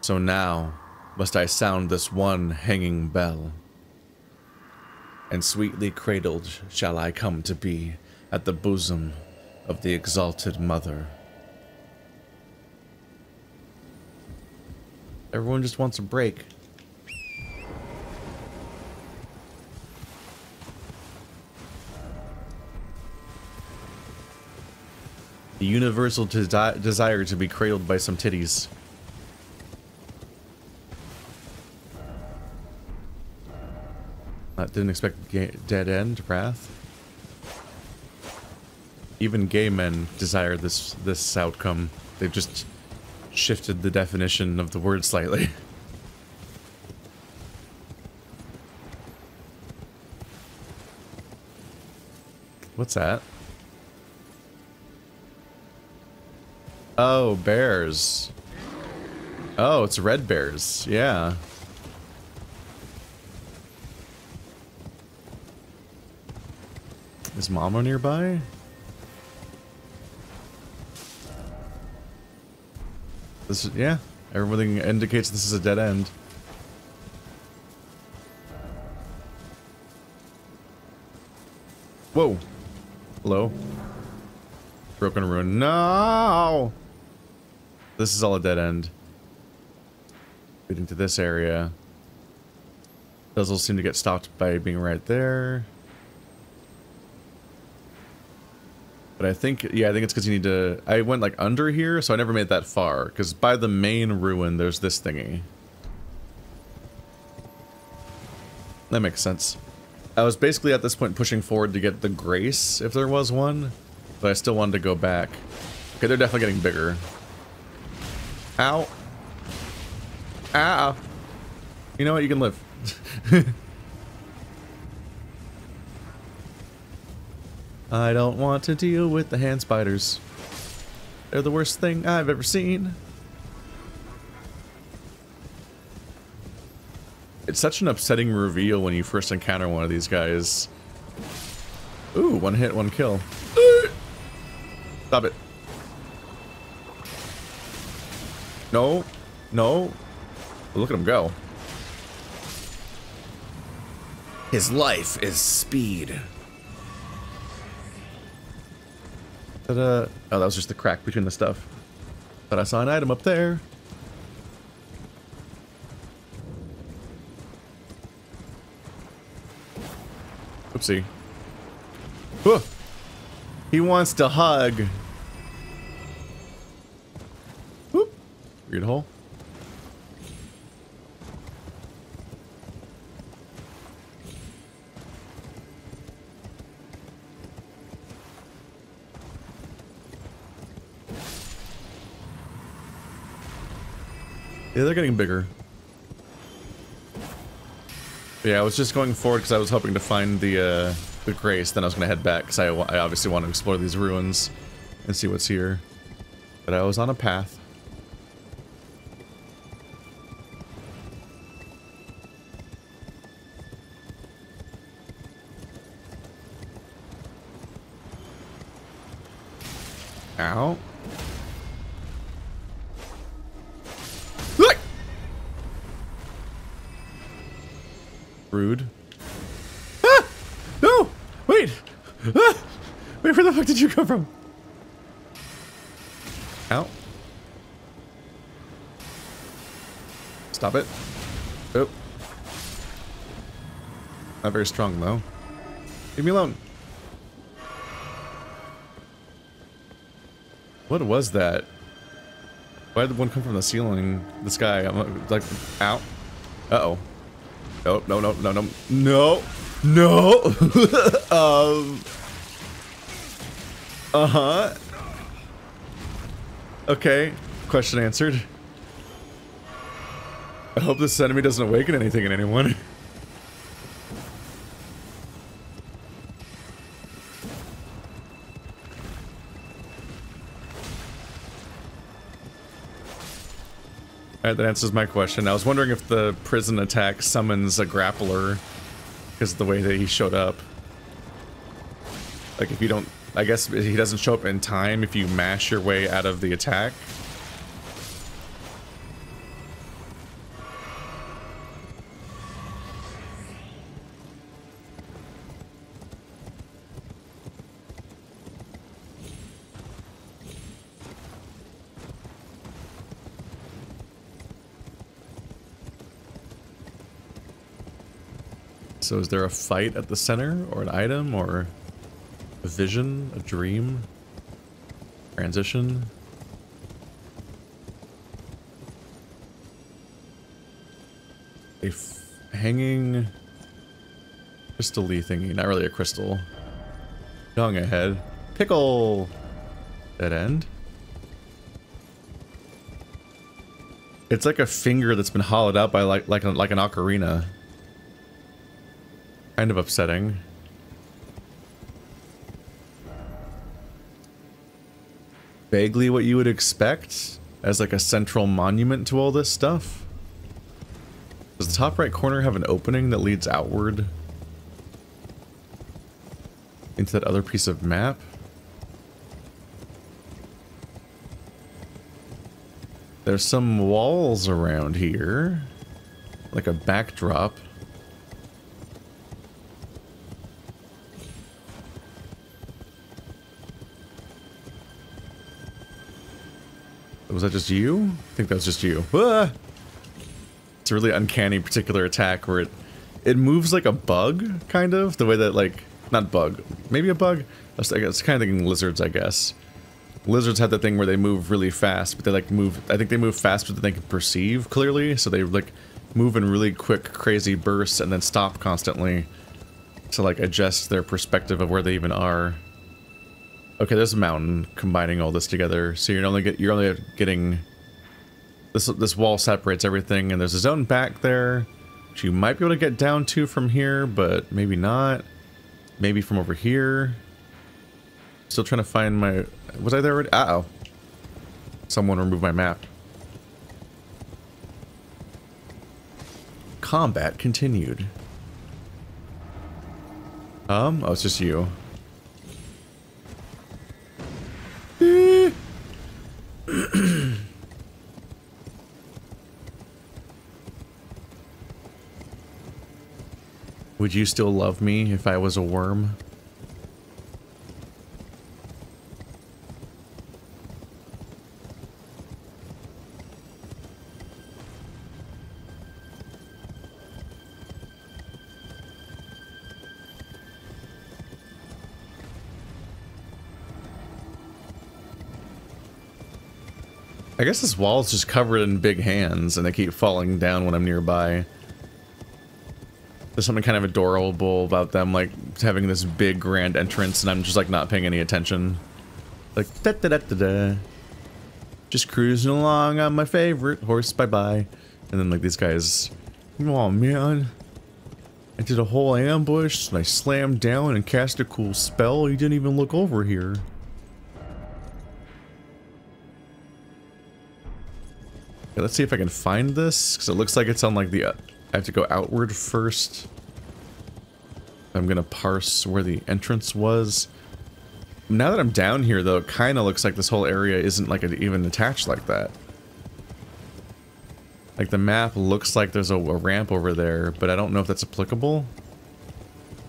So now must I sound this one hanging bell. And sweetly cradled shall I come to be at the bosom of the exalted mother. Everyone just wants a break. The universal desire to be cradled by some titties. Didn't expect dead end wrath. Even gay men desire this outcome. They've just shifted the definition of the word slightly. What's that? Oh, bears. Oh, it's red bears. Yeah. Is Mama nearby? This is, yeah. Everything indicates this is a dead end. Whoa. Hello. Broken ruin. No! This is all a dead end. Leading to this area. Puzzles seem to get stopped by being right there. But I think, yeah, I think it's because you need to... I went, like, under here, so I never made it that far. Because by the main ruin, there's this thingy. That makes sense. I was basically at this point pushing forward to get the Grace, if there was one. But I still wanted to go back. Okay, they're definitely getting bigger. Ow. Ow. You know what? You can live. I don't want to deal with the hand spiders. They're the worst thing I've ever seen. It's such an upsetting reveal when you first encounter one of these guys. Ooh, one hit, one kill. Stop it. No. No. Look at him go. His life is speed. Oh, that was just the crack between the stuff. But I saw an item up there. Oopsie. Whoa. He wants to hug. Whoop. Weird hole. Yeah, they're getting bigger. But yeah, I was just going forward because I was hoping to find the Grace, then I was going to head back because I obviously want to explore these ruins and see what's here. But I was on a path. Ow. Rude. Ah! No! Wait! Ah! Wait, where the fuck did you come from? Ow. Stop it. Oh. Not very strong, though. Leave me alone. What was that? Why did one come from the ceiling? This guy, I'm like, ow. Uh-oh. No, no, no, no, no, no. No. Uh-huh. Okay. Question answered. I hope this enemy doesn't awaken anything in anyone. Alright, that answers my question. I was wondering if the prison attack summons a grappler because of the way that he showed up. Like if you don't... I guess he doesn't show up in time if you mash your way out of the attack. So is there a fight at the center, or an item, or a vision, a dream, transition? A hanging crystal-y thingy, not really a crystal. Going ahead. Pickle! Dead end. It's like a finger that's been hollowed out by like an ocarina. Kind of upsetting. Vaguely what you would expect as like a central monument to all this stuff. Does the top right corner have an opening that leads outward into that other piece of map? There's some walls around here, like a backdrop. Was that just you? I think that was just you. Ah! It's a really uncanny particular attack where it moves like a bug, kind of. The way that, like, not bug, maybe a bug? I was kind of thinking lizards, I guess. Lizards have that thing where they move really fast, but they like move, I think they move faster than they can perceive clearly, so they like move in really quick, crazy bursts and then stop constantly to like adjust their perspective of where they even are. Okay, there's a mountain combining all this together, so you're only getting this wall separates everything, and there's a zone back there which you might be able to get down to from here, but maybe not. Maybe from over here. Still trying to find my... Was I there already? Uh-oh. Someone removed my map. Combat continued. Oh, it's just you. Would you still love me if I was a worm? I guess this wall is just covered in big hands, and they keep falling down when I'm nearby. There's something kind of adorable about them, like, having this big grand entrance, and I'm just, like, not paying any attention. Like, da-da-da-da-da. Just cruising along on my favorite horse, bye-bye. And then, like, these guys... Oh, man. I did a whole ambush, and I slammed down and cast a cool spell. You didn't even look over here. Okay, let's see if I can find this, because it looks like it's on, like, the... I have to go outward first. I'm gonna parse where the entrance was. Now that I'm down here, though, it kind of looks like this whole area isn't, like, even attached like that. Like, the map looks like there's a ramp over there, but I don't know if that's applicable.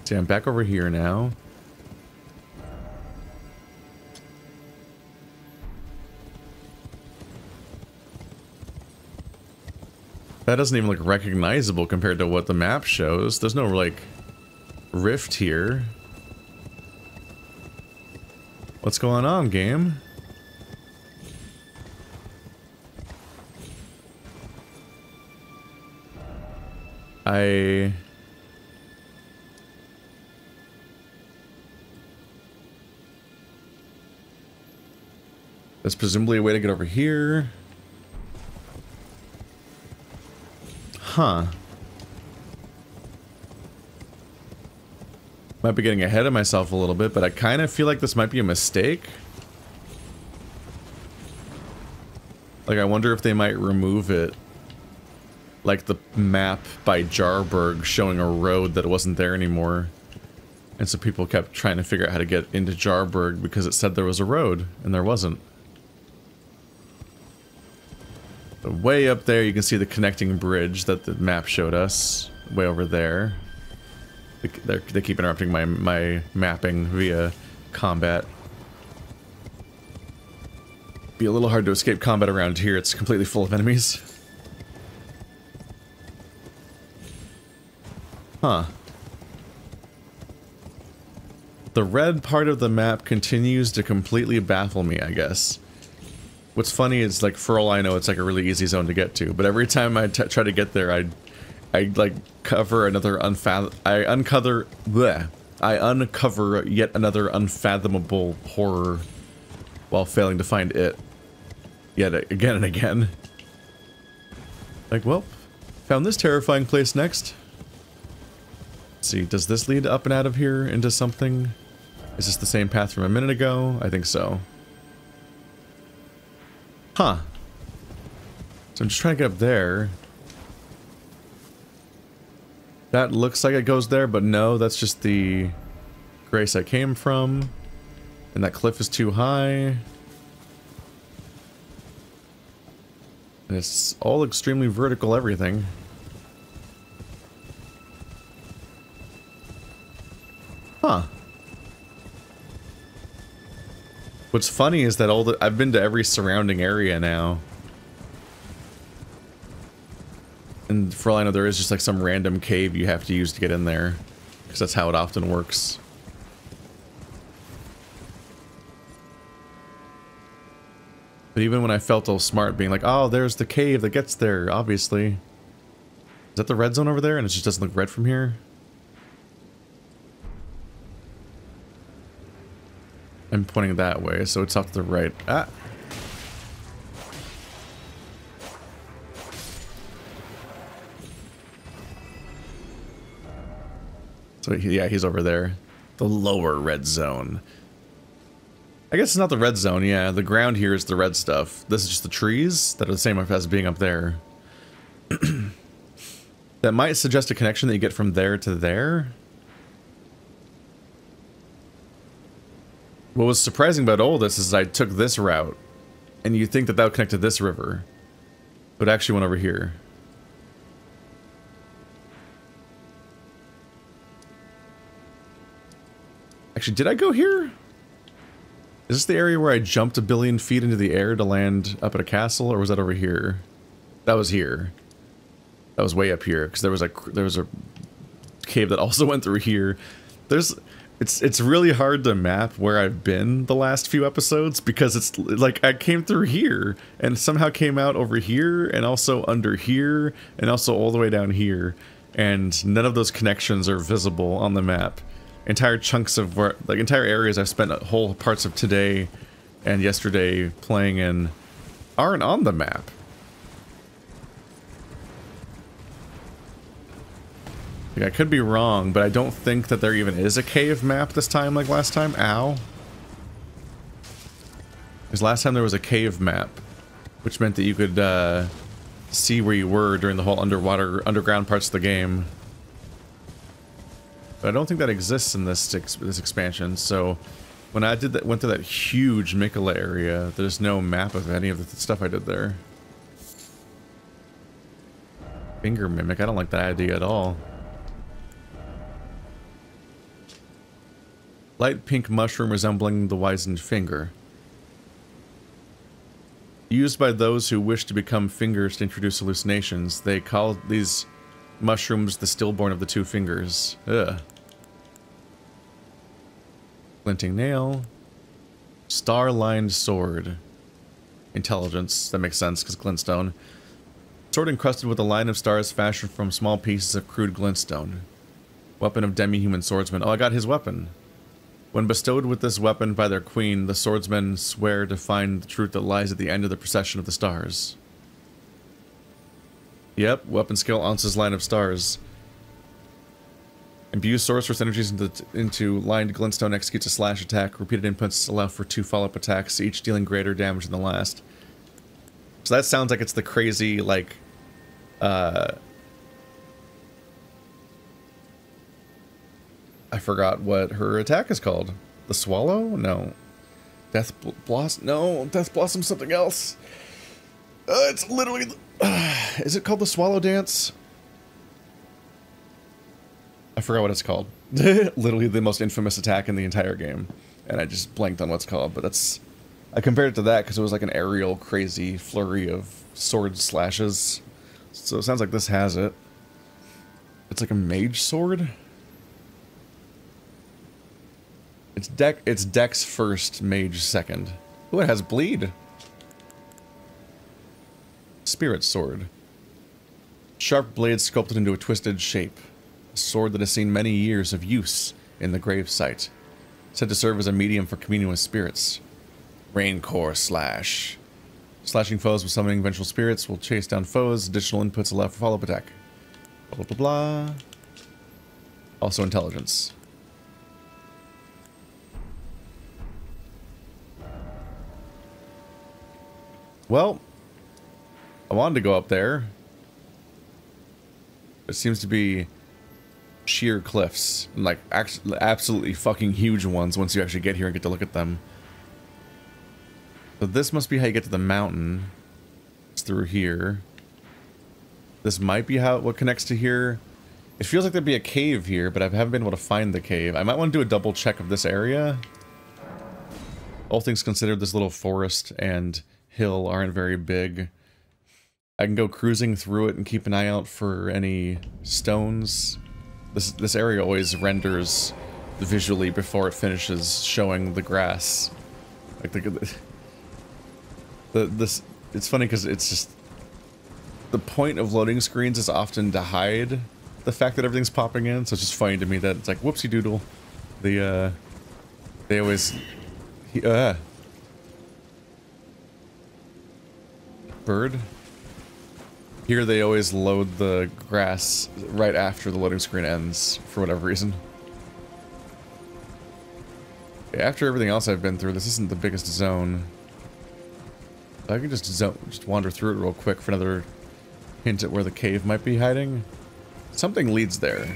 See, I'm back over here now. That doesn't even look recognizable compared to what the map shows. There's no, like, rift here. What's going on, game? There's presumably a way to get over here. Huh. Might be getting ahead of myself a little bit, but I kind of feel like this might be a mistake. Like, I wonder if they might remove it. Like the map by Jarburg showing a road that wasn't there anymore. And so people kept trying to figure out how to get into Jarburg because it said there was a road, and there wasn't. But way up there you can see the connecting bridge that the map showed us. Way over there. They keep interrupting my mapping via combat. Be a little hard to escape combat around here, it's completely full of enemies. Huh. The red part of the map continues to completely baffle me, I guess. What's funny is, like, for all I know, it's like a really easy zone to get to, but every time I try to get there, I like cover another I uncover yet another unfathomable horror while failing to find it yet again and again. Like, well, found this terrifying place next. Let's see, does this lead up and out of here into something? Is this the same path from a minute ago? I think so. Huh. So I'm just trying to get up there. That looks like it goes there, but no, that's just the grace I came from. And that cliff is too high. And it's all extremely vertical everything. Huh. What's funny is that I've been to every surrounding area now. And for all I know, there is just like some random cave you have to use to get in there. Because that's how it often works. But even when I felt all smart being like, oh, there's the cave that gets there, obviously. Is that the red zone over there? And it just doesn't look red from here? I'm pointing that way, so it's off to the right. Ah! So yeah, he's over there. The lower red zone. I guess it's not the red zone, yeah. The ground here is the red stuff. This is just the trees that are the same as being up there. That might suggest a connection that you get from there to there. What was surprising about all this is I took this route, and you'd think that that would connect to this river, but it actually went over here. Actually, did I go here? Is this the area where I jumped 1 billion feet into the air to land up at a castle, or was that over here? That was here. That was way up here, because there was a cave that also went through here. It's really hard to map where I've been the last few episodes, because it's like I came through here and somehow came out over here and also under here and also all the way down here, and none of those connections are visible on the map. Entire chunks of like entire areas I've spent whole parts of today and yesterday playing in aren't on the map. Like, I could be wrong, but I don't think that there even is a cave map this time like last time. Ow. Because last time there was a cave map, which meant that you could see where you were during the whole underground parts of the game. But I don't think that exists in this expansion, so when I went to that huge Miquella area, there's no map of any of the stuff I did there. Finger mimic, I don't like that idea at all. Light pink mushroom resembling the wizened finger. Used by those who wish to become fingers to introduce hallucinations. They call these mushrooms the stillborn of the two fingers. Ugh. Glinting nail. Star-lined sword. Intelligence. That makes sense, because glintstone. Sword encrusted with a line of stars fashioned from small pieces of crude glintstone. Weapon of demi-human swordsman. Oh, I got his weapon. When bestowed with this weapon by their queen, the swordsmen swear to find the truth that lies at the end of the procession of the stars. Yep, weapon skill, ounces line of stars. Imbues sorceress energies into lined glintstone, executes a slash attack. Repeated inputs allow for 2 follow-up attacks, each dealing greater damage than the last. So that sounds like it's the crazy, like, I forgot what her attack is called. The Swallow? No. Death Blossom? No, Death Blossom's something else. It's literally... is it called the Swallow Dance? I forgot what it's called. Literally the most infamous attack in the entire game. And I just blanked on what's called, but that's... I compared it to that because it was like an aerial crazy flurry of sword slashes. So it sounds like this has it. It's like a mage sword? It's Dex first, mage second. Ooh, it has bleed. Spirit sword. Sharp blade sculpted into a twisted shape. A sword that has seen many years of use in the grave site. Said to serve as a medium for communion with spirits. Raincore slash. Slashing foes with summoning vengeful spirits will chase down foes. Additional inputs allow for follow-up attack. Blah blah blah. Also intelligence. Well, I wanted to go up there. It seems to be sheer cliffs, and like absolutely fucking huge ones once you actually get here and get to look at them. So this must be how you get to the mountain. It's through here. This might be how what connects to here. It feels like there'd be a cave here, but I haven't been able to find the cave. I might want to do a double check of this area. All things considered, this little forest and hill aren't very big. I can go cruising through it and keep an eye out for any stones. This area always renders visually before it finishes showing the grass. Like it's funny because it's just the point of loading screens is often to hide the fact that everything's popping in. So it's just funny to me that it's like whoopsie doodle. They always bird. Here they always load the grass right after the loading screen ends, for whatever reason. After everything else I've been through, this isn't the biggest zone. I can just wander through it real quick for another hint at where the cave might be hiding. Something leads there.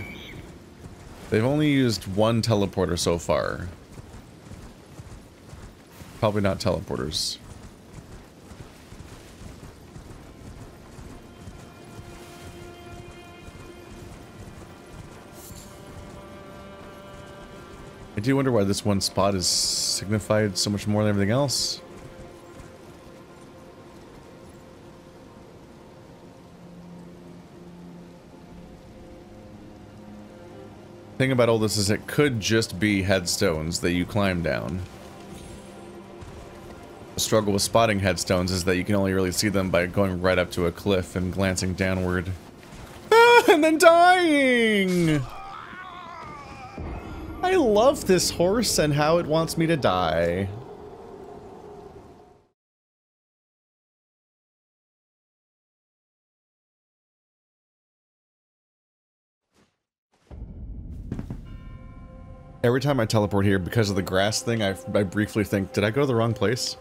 They've only used one teleporter so far. Probably not teleporters. I do wonder why this one spot is signified so much more than everything else. The thing about all this is it could just be headstones that you climb down. The struggle with spotting headstones is that you can only really see them by going right up to a cliff and glancing downward. Ah, and then dying! I love this horse and how it wants me to die. Every time I teleport here, because of the grass thing, I briefly think, did I go to the wrong place?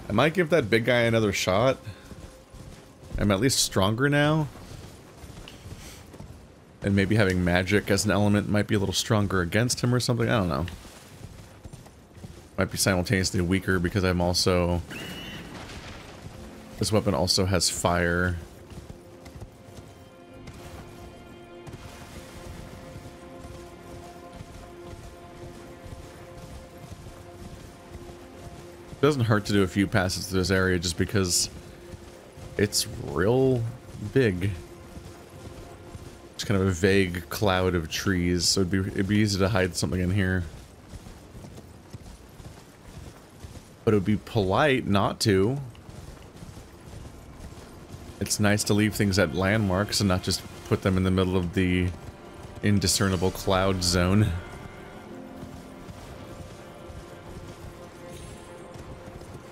I might give that big guy another shot. I'm at least stronger now. And maybe having magic as an element might be a little stronger against him or something. I don't know. Might be simultaneously weaker because I'm also... This weapon also has fire. It doesn't hurt to do a few passes through this area just because it's real big. It's kind of a vague cloud of trees, so it'd be easy to hide something in here. But it would be polite not to. It's nice to leave things at landmarks and not just put them in the middle of the Indiscernible cloud zone.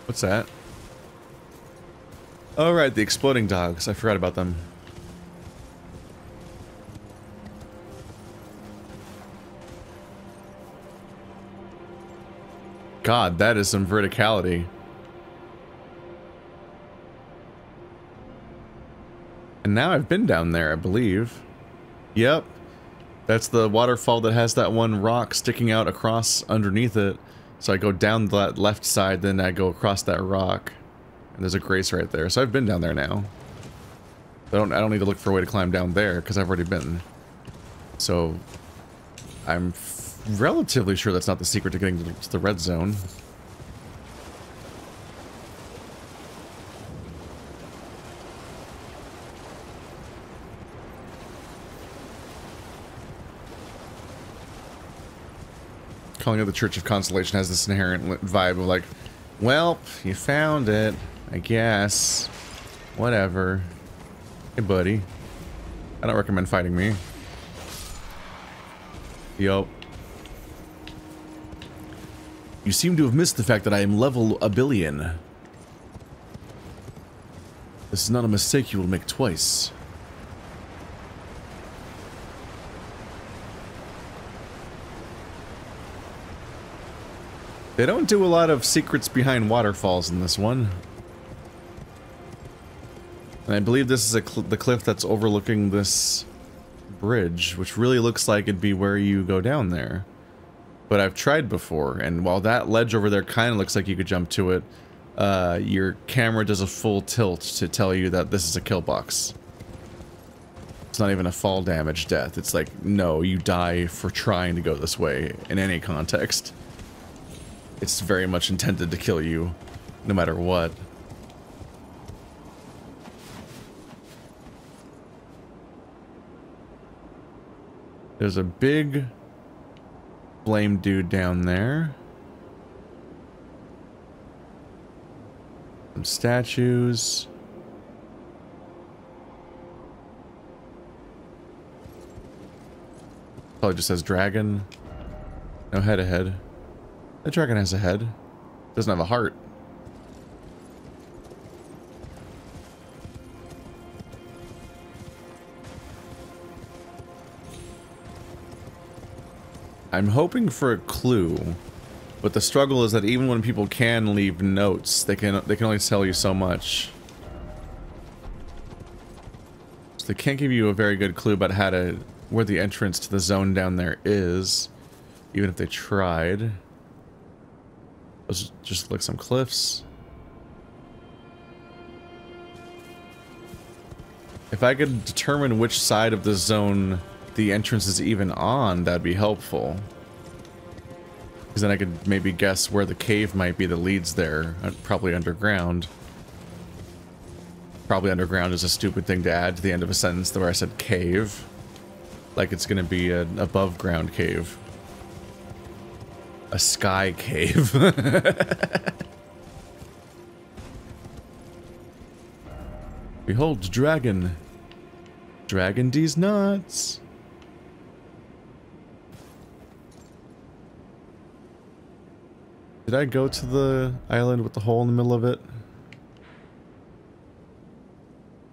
What's that? Oh, right, the exploding dogs. I forgot about them. God, that is some verticality. And now I've been down there, I believe. Yep. That's the waterfall that has that one rock sticking out across underneath it. So I go down that left side, then I go across that rock. And there's a grace right there. So I've been down there now. I don't need to look for a way to climb down there, because I've already been. So I'm relatively sure that's not the secret to getting to the red zone. Calling it the Church of Consolation has this inherent vibe of like, well, you found it, I guess. Whatever. Hey, buddy. I don't recommend fighting me. Yup. You seem to have missed the fact that I am level 1 billion. This is not a mistake you will make twice. They don't do a lot of secrets behind waterfalls in this one. And I believe this is the cliff that's overlooking this bridge, which really looks like it'd be where you go down there. But I've tried before, and while that ledge over there kind of looks like you could jump to it, your camera does a full tilt to tell you that this is a kill box. It's not even a fall damage death. It's like, no, you die for trying to go this way in any context. It's very much intended to kill you, no matter what. There's a big flame dude down there. Some statues. Probably just says dragon. No head ahead. The dragon has a head. Doesn't have a heart. I'm hoping for a clue, but the struggle is that even when people can leave notes, they can only tell you so much. So they can't give you a very good clue about where the entrance to the zone down there is, even if they tried. Those just look like some cliffs. If I could determine which side of the zone the entrance is even on, that'd be helpful. Because then I could maybe guess where the cave might be that leads there. Probably underground. Probably underground is a stupid thing to add to the end of a sentence where I said cave. Like it's gonna be an above ground cave. A sky cave. Behold, dragon. Dragon these nuts. Did I go to the island with the hole in the middle of it?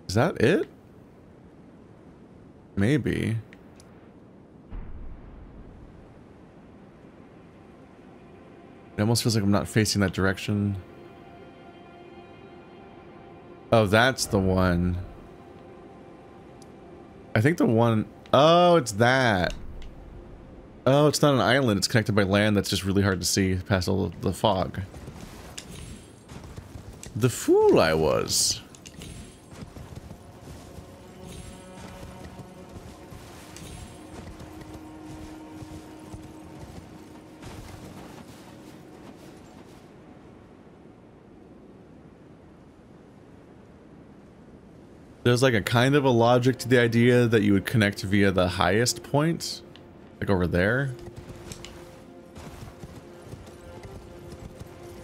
Is that it? Maybe. It almost feels like I'm not facing that direction. Oh, that's the one. I think the one... Oh, it's that. Oh, it's not an island. It's connected by land that's just really hard to see past all the fog. The fool I was. There's like a kind of a logic to the idea that you would connect via the highest point, like over there.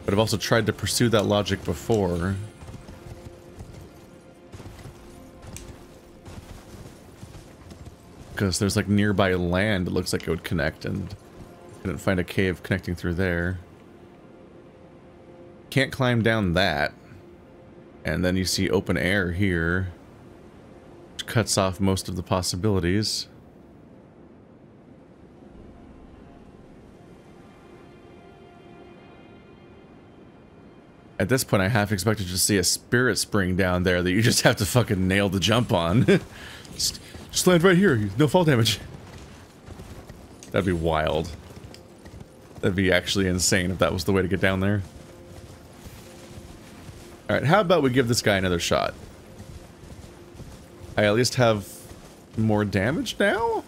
But I've also tried to pursue that logic before. Because there's like nearby land it looks like it would connect, and couldn't find a cave connecting through there. Can't climb down that. And then you see open air here, which cuts off most of the possibilities. At this point, I half expected to see a spirit spring down there that you just have to fucking nail the jump on. just land right here, no fall damage. That'd be wild. That'd be actually insane if that was the way to get down there. Alright, how about we give this guy another shot? I at least have more damage now?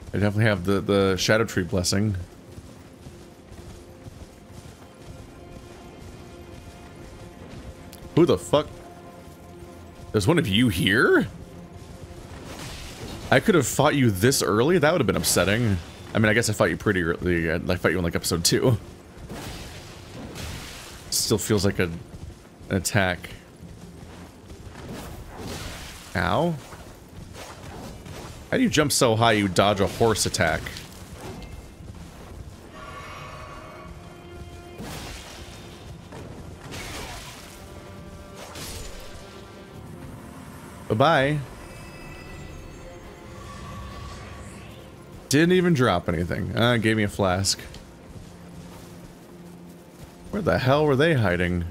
I definitely have the Shadow Tree blessing. Who the fuck? There's one of you here? I could have fought you this early? That would have been upsetting. I mean, I guess I fought you pretty early. I fought you in like episode 2. Still feels like an attack. Ow. How do you jump so high you dodge a horse attack? Bye-bye. Didn't even drop anything. Gave me a flask. Where the hell were they hiding?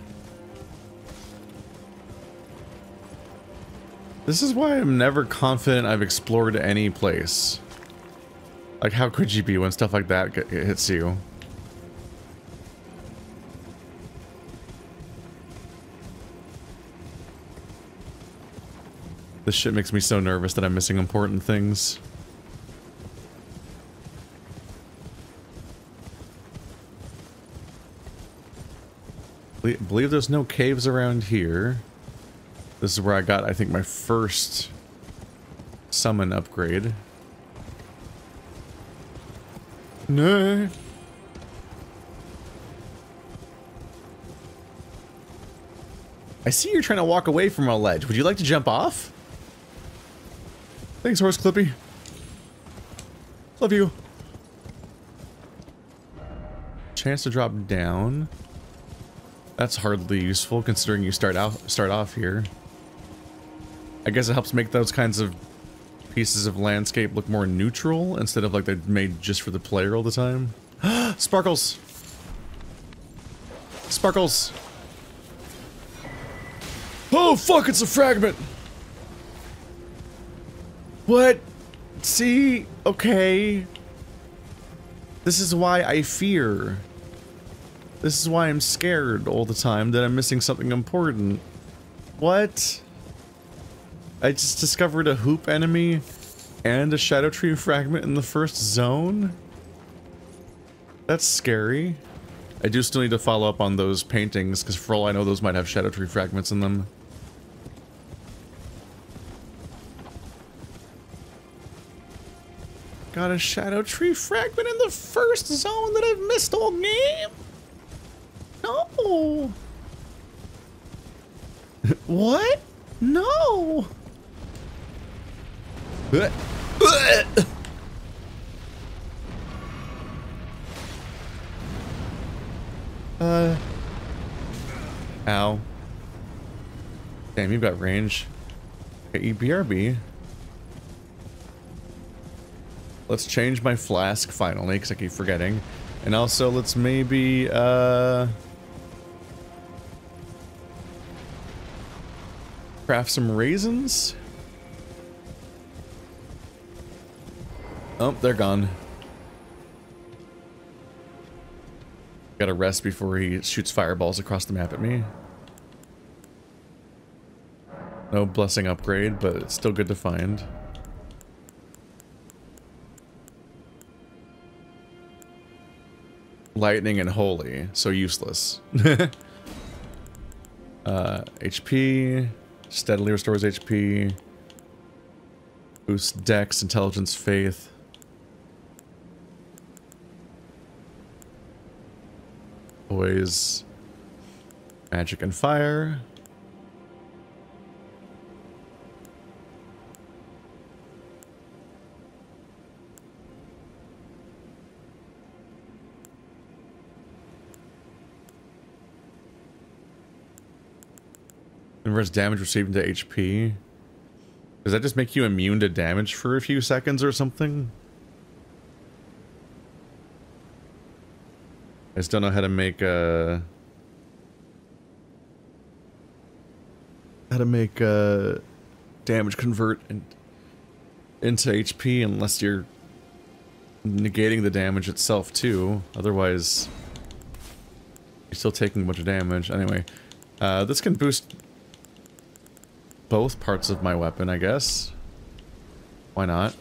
This is why I'm never confident I've explored any place. Like, how could you be when stuff like that hits you? This shit makes me so nervous that I'm missing important things. Believe there's no caves around here. This is where I got, I think, my first summon upgrade. No. I see you're trying to walk away from a ledge. Would you like to jump off? Thanks, Horse Clippy. Love you. Chance to drop down. That's hardly useful considering you start off here. I guess it helps make those kinds of pieces of landscape look more neutral instead of like they're made just for the player all the time. Sparkles! Sparkles! Oh fuck, it's a fragment! What? See? Okay. This is why I fear. This is why I'm scared all the time that I'm missing something important. What? I just discovered a hoop enemy and a Shadow Tree fragment in the first zone? That's scary. I do still need to follow up on those paintings, because for all I know those might have Shadow Tree fragments in them. Got a Shadow Tree fragment in the first zone that I've missed all game? No! What? No! Ow. Damn, you've got range. Okay, BRB. Let's change my flask finally, because I keep forgetting. And also, let's maybe, craft some raisins? Oh, they're gone. Gotta rest before he shoots fireballs across the map at me. No blessing upgrade, but it's still good to find. Lightning and holy, so useless. HP, steadily restores HP. Boosts Dex, Intelligence, Faith. Always magic and fire. Converts damage received into HP. Does that just make you immune to damage for a few seconds or something? I just don't know how to make damage convert into HP unless you're negating the damage itself too. Otherwise, you're still taking a bunch of damage. Anyway, this can boost both parts of my weapon, I guess. Why not?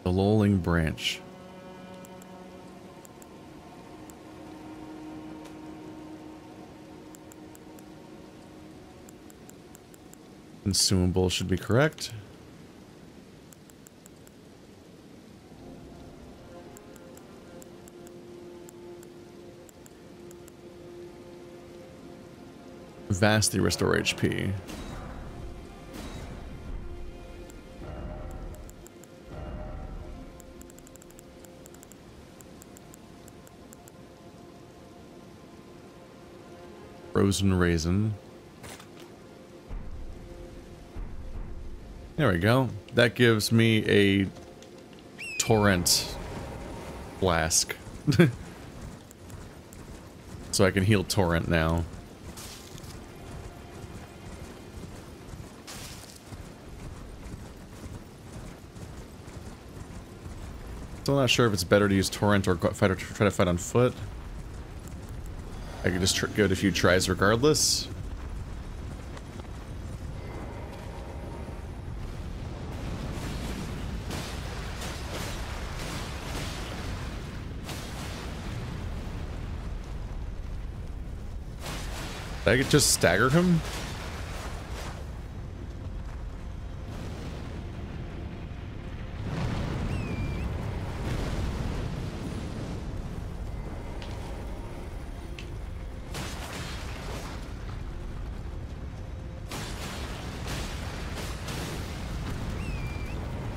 The lolling branch. Consumable should be correct. Vastly restore HP. Frozen raisin. There we go. That gives me a torrent flask. So I can heal torrent now. Still not sure if it's better to use torrent or try to fight on foot. I could just give it a few tries regardless. Did I could just stagger him?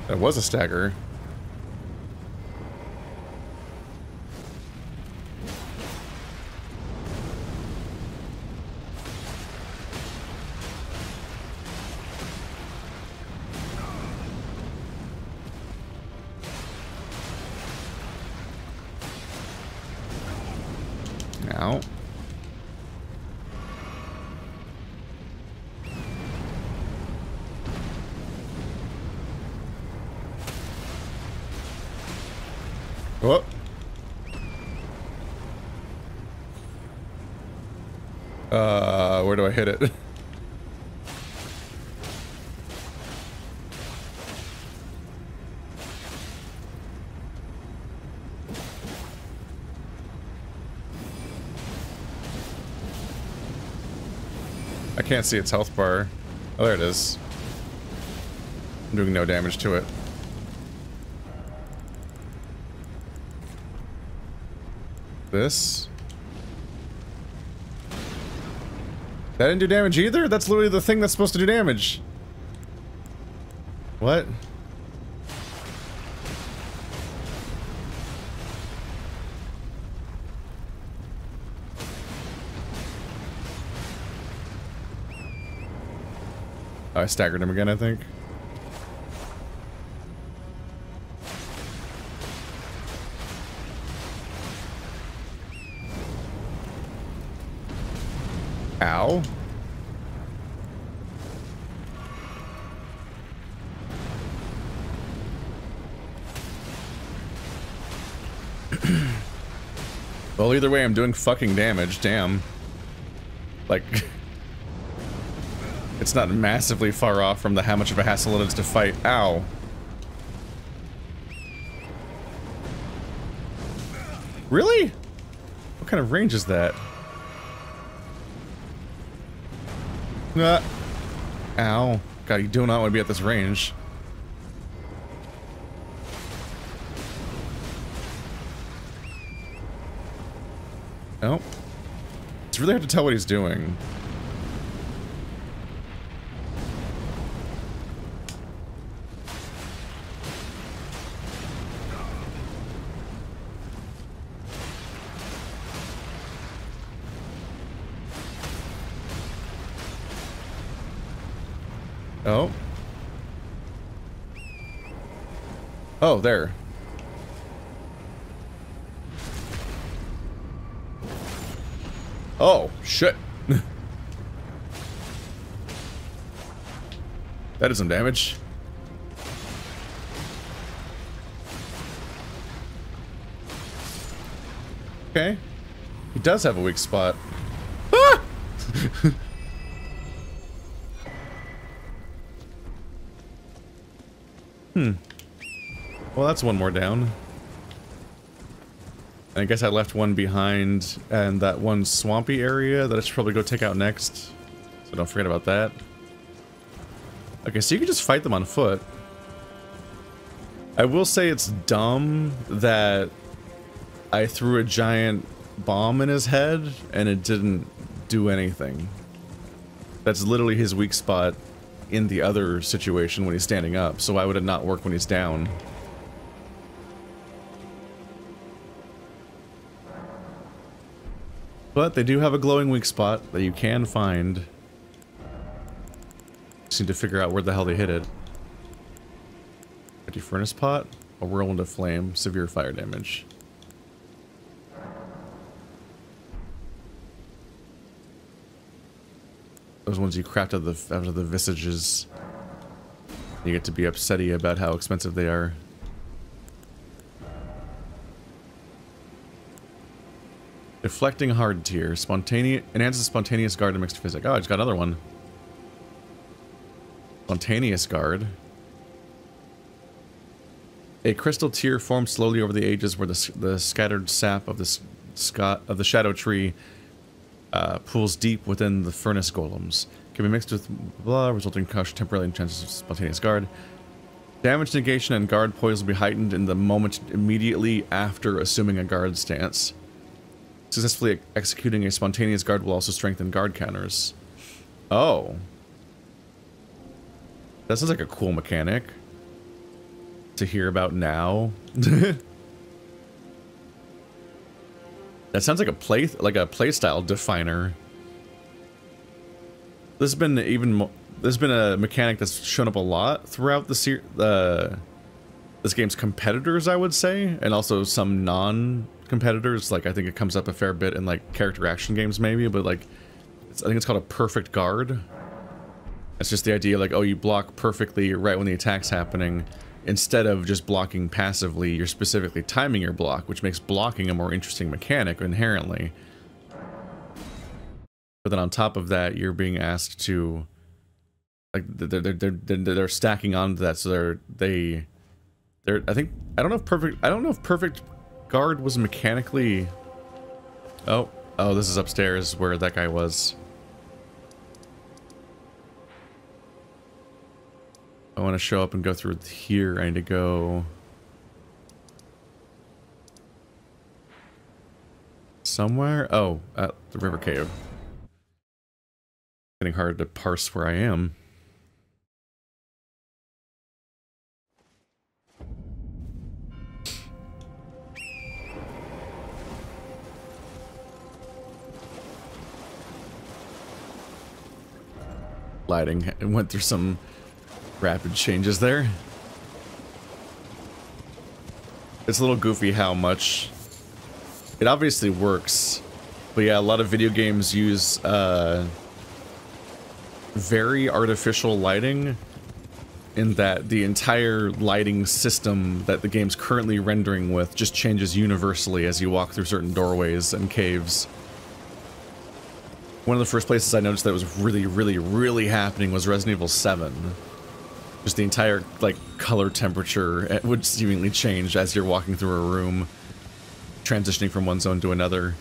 That was a stagger. Ow. Oh. Where do I hit it? I can't see its health bar. Oh, there it is. I'm doing no damage to it. This. That didn't do damage either? That's literally the thing that's supposed to do damage. What? Oh, I staggered him again, I think. Ow. Well, either way, I'm doing fucking damage, damn. Like, it's not massively far off from how much of a hassle it is to fight. Ow. Really? What kind of range is that? Ow. God, you do not want to be at this range. Nope. It's really hard to tell what he's doing. Oh. Oh, there. Oh, shit. That did some damage. Okay. He does have a weak spot. Ah! Well, that's one more down. And I guess I left one behind and that one swampy area that I should probably go take out next. So don't forget about that. Okay, so you can just fight them on foot. I will say it's dumb that I threw a giant bomb in his head and it didn't do anything. That's literally his weak spot in the other situation when he's standing up, so why would it not work when he's down? But they do have a glowing weak spot that you can find. Just need to figure out where the hell they hit it. Empty furnace pot, a whirlwind of flame, severe fire damage. Those ones you craft out of the visages. You get to be upsetty about how expensive they are. Deflecting hard tier. Enhances spontaneous guard and mixed physic. Oh, I just got another one. Spontaneous guard. A crystal tier forms slowly over the ages where the scattered sap of the shadow tree pools deep within the furnace golems. Can be mixed with blah, resulting in crush temporarily in chances of spontaneous guard. Damage negation and guard poise will be heightened in the moment immediately after assuming a guard stance. Successfully executing a spontaneous guard will also strengthen guard counters. Oh. That sounds like a cool mechanic to hear about now. That sounds like a playstyle definer. This has been a mechanic that's shown up a lot throughout this game's competitors, I would say, and also some non-competitors. Like I think it comes up a fair bit in like character action games, maybe, but like I think it's called a perfect guard. It's just the idea like, oh, you block perfectly right when the attack's happening. Instead of just blocking passively, you're specifically timing your block, which makes blocking a more interesting mechanic inherently. But then on top of that, you're being asked to, like, they're stacking onto that, so they're I don't know if perfect guard was mechanically. Oh, this is upstairs where that guy was. I want to show up and go through here. I need to go somewhere. Oh, at the river cave. Getting hard to parse where I am. Lighting went through some rapid changes there. It's a little goofy how much it obviously works, but yeah, a lot of video games use very artificial lighting in that the entire lighting system that the game's currently rendering with just changes universally as you walk through certain doorways and caves. One of the first places I noticed that was really happening was Resident Evil 7. Just the entire, like, color temperature would seemingly change as you're walking through a room, transitioning from one zone to another.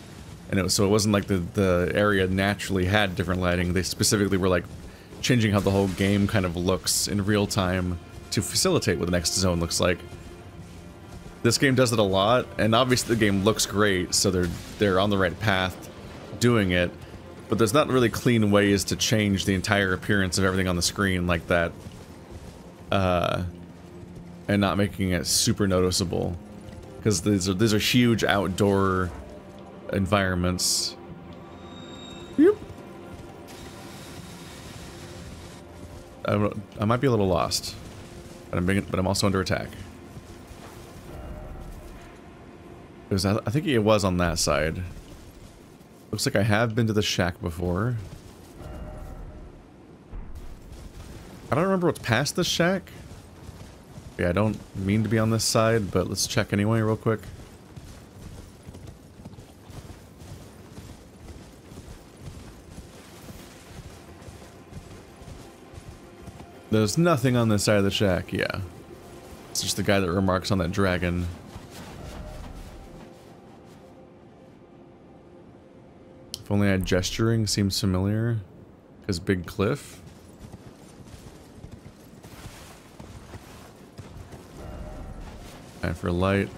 And so it wasn't like the area naturally had different lighting. They specifically were, like, changing how the whole game kind of looks in real time to facilitate what the next zone looks like. This game does it a lot, and obviously the game looks great, so they're on the right path doing it. But there's not really clean ways to change the entire appearance of everything on the screen like that. And not making it super noticeable. Because these are huge outdoor environments. Yep. I might be a little lost, but I'm also under attack. Because I think it was on that side. Looks like I have been to the shack before. I don't remember what's past the shack. Yeah, I don't mean to be on this side, but let's check anyway real quick. There's nothing on this side of the shack, yeah. It's just the guy that remarks on that dragon. If only I had gesturing, seems familiar. Because big cliff. Time for light.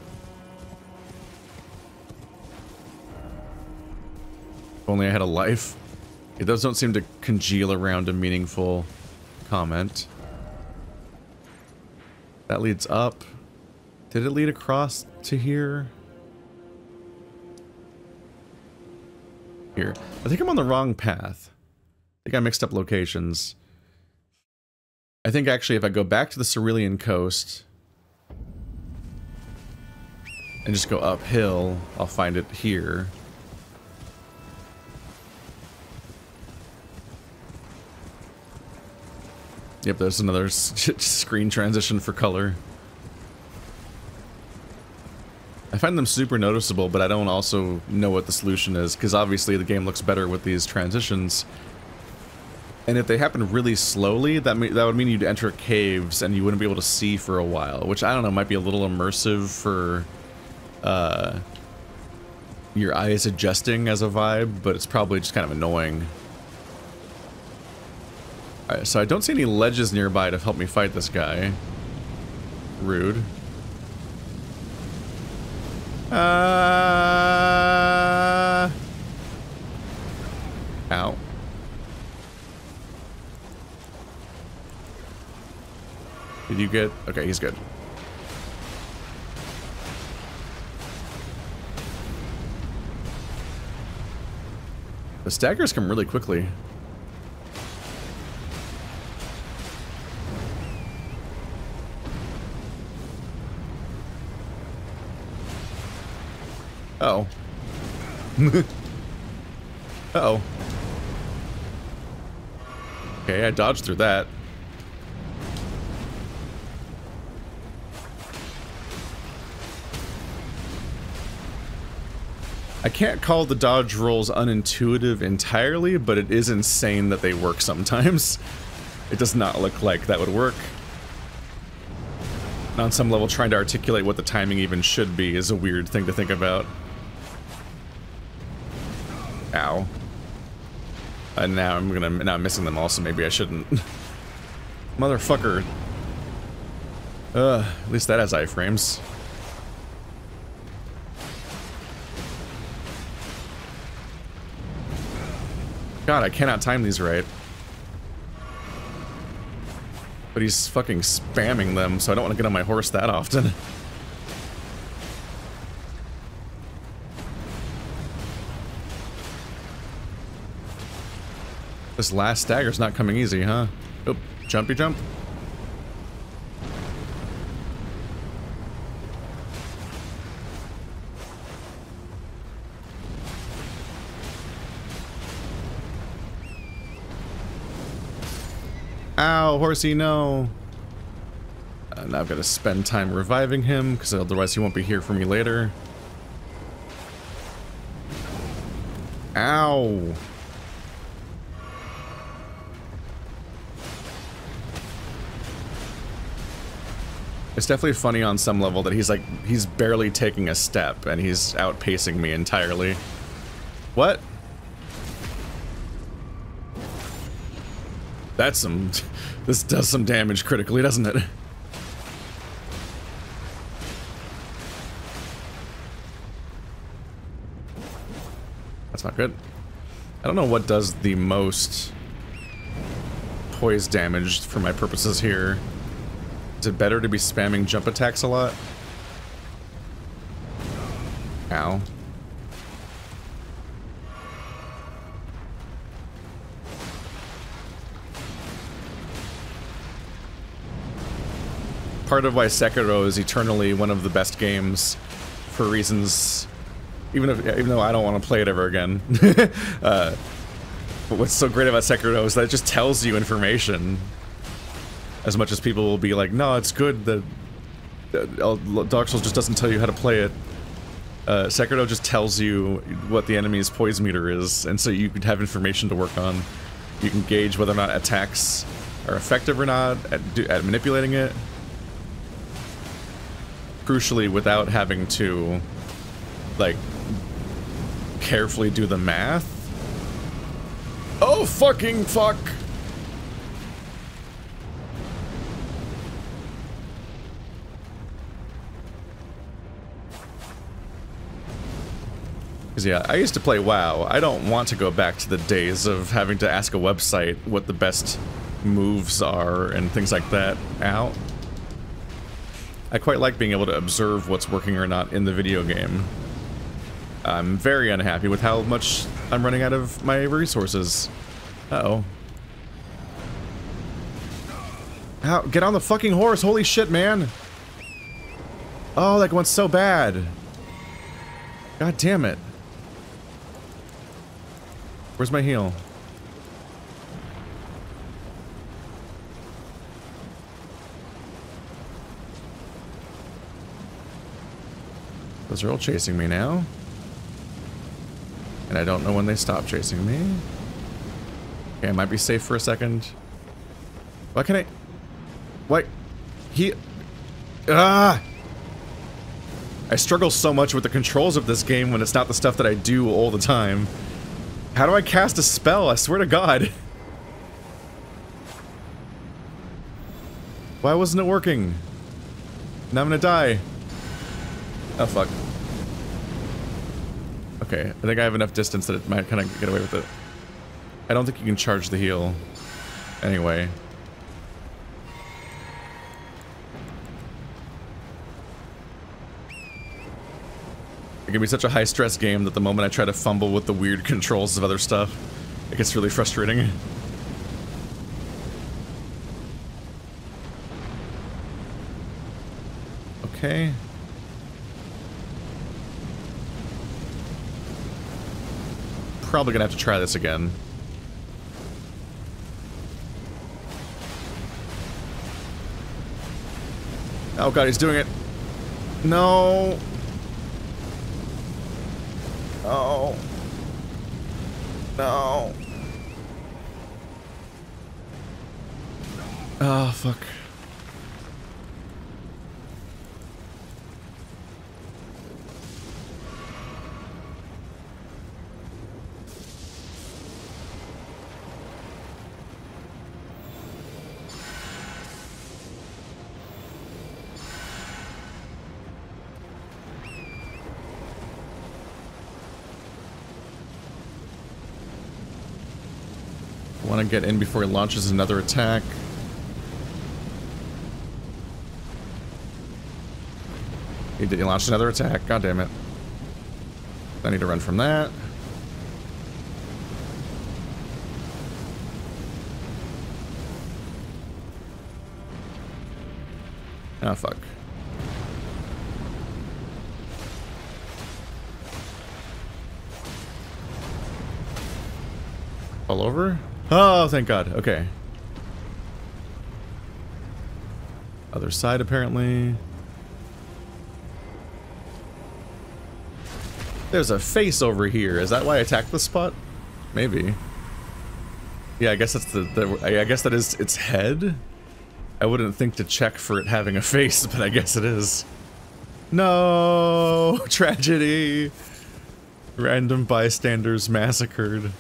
If only I had a life. Yeah, those don't seem to congeal around a meaningful comment. That leads up. Did it lead across to here? Here. I think I'm on the wrong path. I think I mixed up locations. I think actually if I go back to the Cerulean coast and just go uphill, I'll find it here. Yep, there's another screen transition for color. I find them super noticeable, but I don't also know what the solution is, because obviously the game looks better with these transitions. And if they happen really slowly, that would mean you'd enter caves and you wouldn't be able to see for a while, which I don't know, might be a little immersive for your eyes adjusting as a vibe, but it's probably just kind of annoying. Alright, so I don't see any ledges nearby to help me fight this guy. Rude. Ow. Did you get... Okay, he's good. The staggers come really quickly. Uh-oh. Uh-oh. Okay, I dodged through that. I can't call the dodge rolls unintuitive entirely, but it is insane that they work sometimes. It does not look like that would work. And on some level, trying to articulate what the timing even should be is a weird thing to think about. Ow. And now I'm missing them also, maybe I shouldn't. Motherfucker. At least that has iframes. God, I cannot time these right. But he's fucking spamming them, so I don't want to get on my horse that often. This last stagger's not coming easy, huh? Oop, jumpy jump. Ow, horsey, no. Now I've got to spend time reviving him, because otherwise he won't be here for me later. Ow. It's definitely funny on some level that he's barely taking a step, and he's outpacing me entirely. What? That's some... This does some damage critically, doesn't it? That's not good. I don't know what does the most poise damage for my purposes here. Is it better to be spamming jump attacks a lot? Ow. part of why Sekiro is eternally one of the best games, for reasons, even though I don't want to play it ever again. But what's so great about Sekiro is that it just tells you information. As much as people will be like, no, it's good that Dark Souls just doesn't tell you how to play it. Sekiro just tells you what the enemy's poise meter is, and so you could have information to work on. You can gauge whether or not attacks are effective or not at manipulating it. Crucially, without having to, like, carefully do the math. Oh, fucking fuck! Because, yeah, I used to play WoW. I don't want to go back to the days of having to ask a website what the best moves are and things like that. Ow. I quite like being able to observe what's working or not in the video game. I'm very unhappy with how much I'm running out of my resources. Uh-oh. How? Get on the fucking horse, holy shit, man! Oh, that went so bad. God damn it. Where's my heal? Those are all chasing me now. And I don't know when they stop chasing me. Okay, I might be safe for a second. Why can I... What? Ah! I struggle so much with the controls of this game when it's not the stuff that I do all the time. How do I cast a spell? I swear to God. Why wasn't it working? Now I'm gonna die. Oh, fuck. Okay, I think I have enough distance that it might kind of get away with it. I don't think you can charge the heal. Anyway. It can be such a high-stress game that the moment I try to fumble with the weird controls of other stuff, it gets really frustrating. Okay. Probably gonna have to try this again. Oh god, he's doing it. No. Oh. No. Oh, fuck. I want to get in before he launches another attack. He launched another attack. God damn it. I need to run from that. Ah, fuck. All over? Oh, thank God. Okay. Other side, apparently. There's a face over here. Is that why I attacked this spot? Maybe. Yeah, I guess that's I guess that is its head. I wouldn't think to check for it having a face, but I guess it is. No! Tragedy! Random bystanders massacred.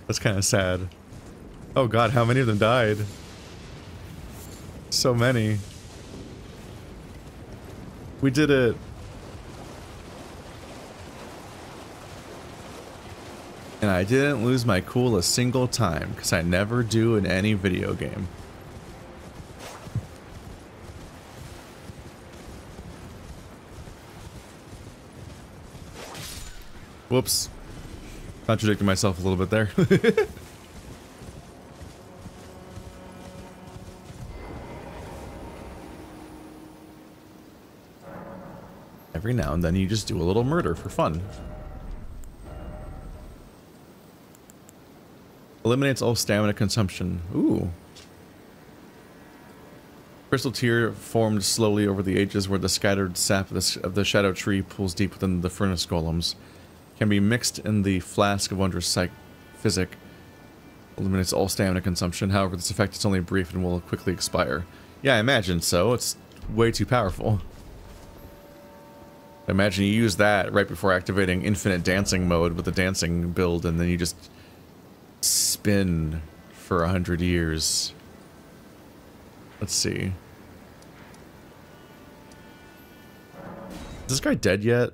That's kind of sad. Oh god, how many of them died? So many. We did it. And I didn't lose my cool a single time, because I never do in any video game. Whoops. Contradicting myself a little bit there. Every now and then you just do a little murder for fun. Eliminates all stamina consumption. Ooh. Crystal tear formed slowly over the ages where the scattered sap of the shadow tree pools deep within the furnace golems. Can be mixed in the flask of wondrous physic. Eliminates all stamina consumption. However, this effect is only brief and will quickly expire. Yeah, I imagine so. It's way too powerful. Imagine you use that right before activating infinite dancing mode with the dancing build, and then you just spin for 100 years. Let's see. Is this guy dead yet?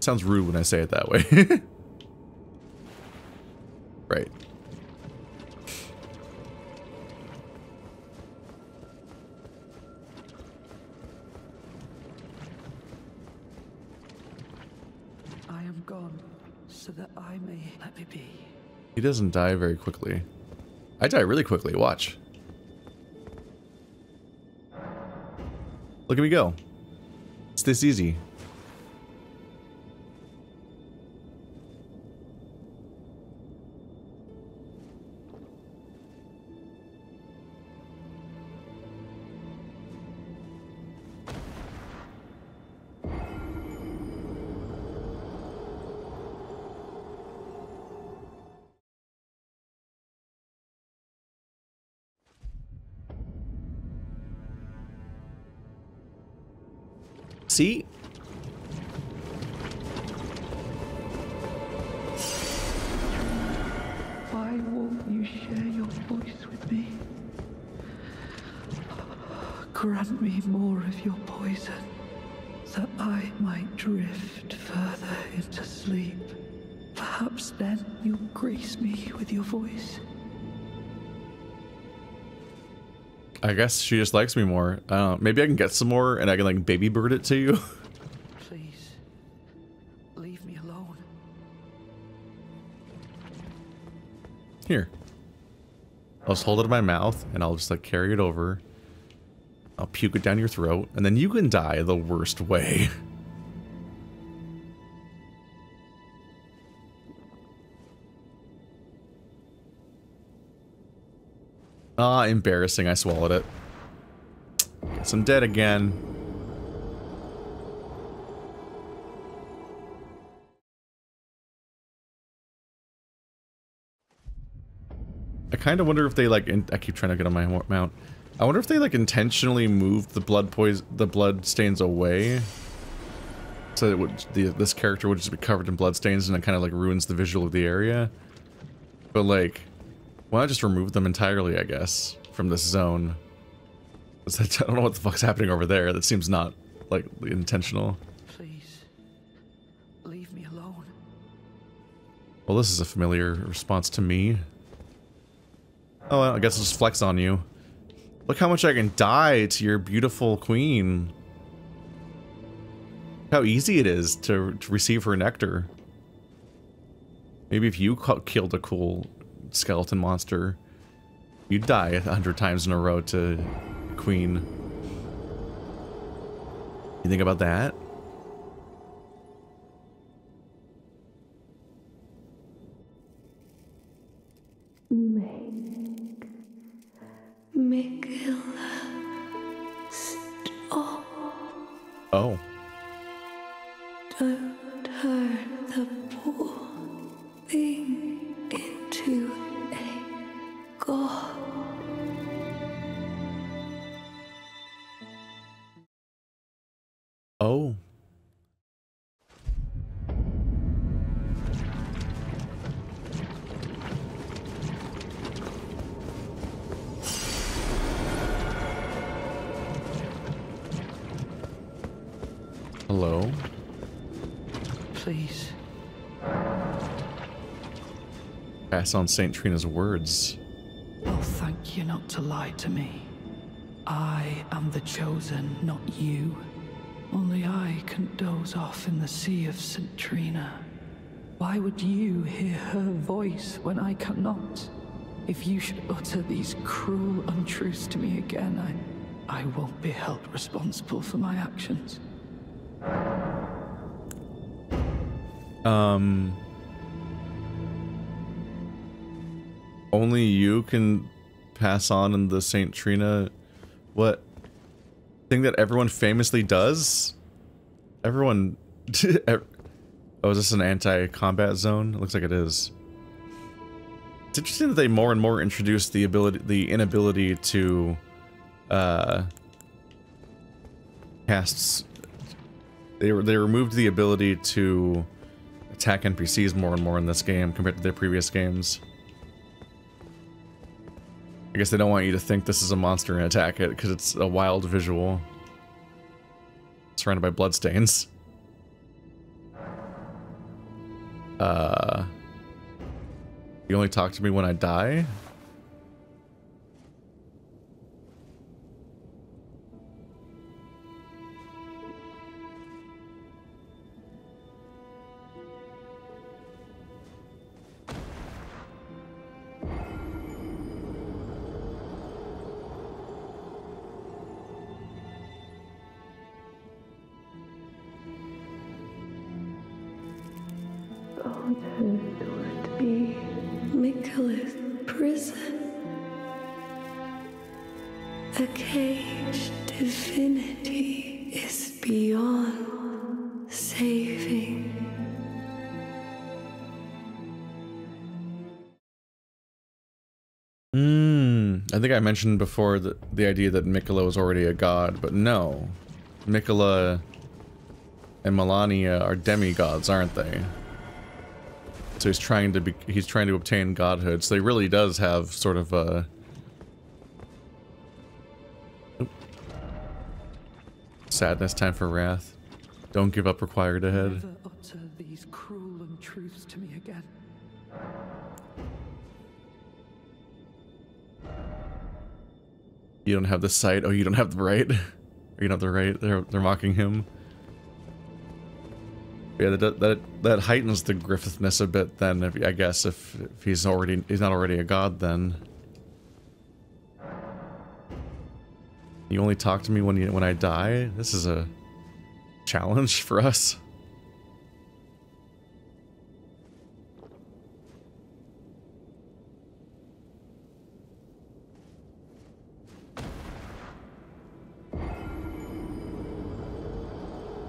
Sounds rude when I say it that way. Right. I am gone, so that I may let me be. He doesn't die very quickly. I die really quickly, watch. Look at me go. It's this easy. See? Why won't you share your voice with me? Grant me more of your poison, that I might drift further into sleep. Perhaps then you'll grace me with your voice. I guess she just likes me more. Maybe I can get some more and I can like baby bird it to you. Please, leave me alone. Here. I'll just hold it in my mouth and I'll just like carry it over. I'll puke it down your throat and then you can die the worst way. Ah, embarrassing, I swallowed it. Guess I'm dead again. I kind of wonder if they like, I keep trying to get on my mount. I wonder if they like intentionally moved the blood stains away. So it would, this character would just be covered in blood stains and it kind of like ruins the visual of the area. But like, why not just remove them entirely, I guess, from this zone? I don't know what the fuck's happening over there. That seems not, like, intentional. Please, leave me alone. Well, this is a familiar response to me. Oh, well, I guess I'll just flex on you. Look how much I can die to your beautiful queen. How easy it is to receive her nectar. Maybe if you killed a cool skeleton monster, you'd die 100 times in a row to queen. You think about that? Miquella, stop. Oh. Don't turn the poor thing into a god. Oh. Hello? Please. Pass on Saint Trina's words. I'll thank you not to lie to me. I am the chosen, not you. Only I can doze off in the sea of St. Trina. Why would you hear her voice when I cannot? If you should utter these cruel untruths to me again, I won't be held responsible for my actions. Only you can pass on in the St. Trina, what thing that everyone famously does? Everyone, oh, is this an anti-combat zone? It looks like it is. It's interesting that they more and more introduce the inability to, cast. They removed the ability to attack NPCs more and more in this game compared to their previous games. I guess they don't want you to think this is a monster and attack it because it's a wild visual. Surrounded by bloodstains. You only talk to me when I die? Would be Miquella's prison. A caged divinity is beyond saving. I think I mentioned before the idea that Miquella was already a god, but no. Miquella and Melania are demigods, aren't they? So he's trying to obtain godhood. So he really does have sort of a sadness, time for wrath. Don't give up, required ahead. Never utter these cruel untruths to me again. You don't have the sight. Oh, you don't have the right. Or you don't have the right. They're mocking him. Yeah, that heightens the Griffithness a bit. Then, I guess, if he's not already a god, then you only talk to me when I die. This is a challenge for us.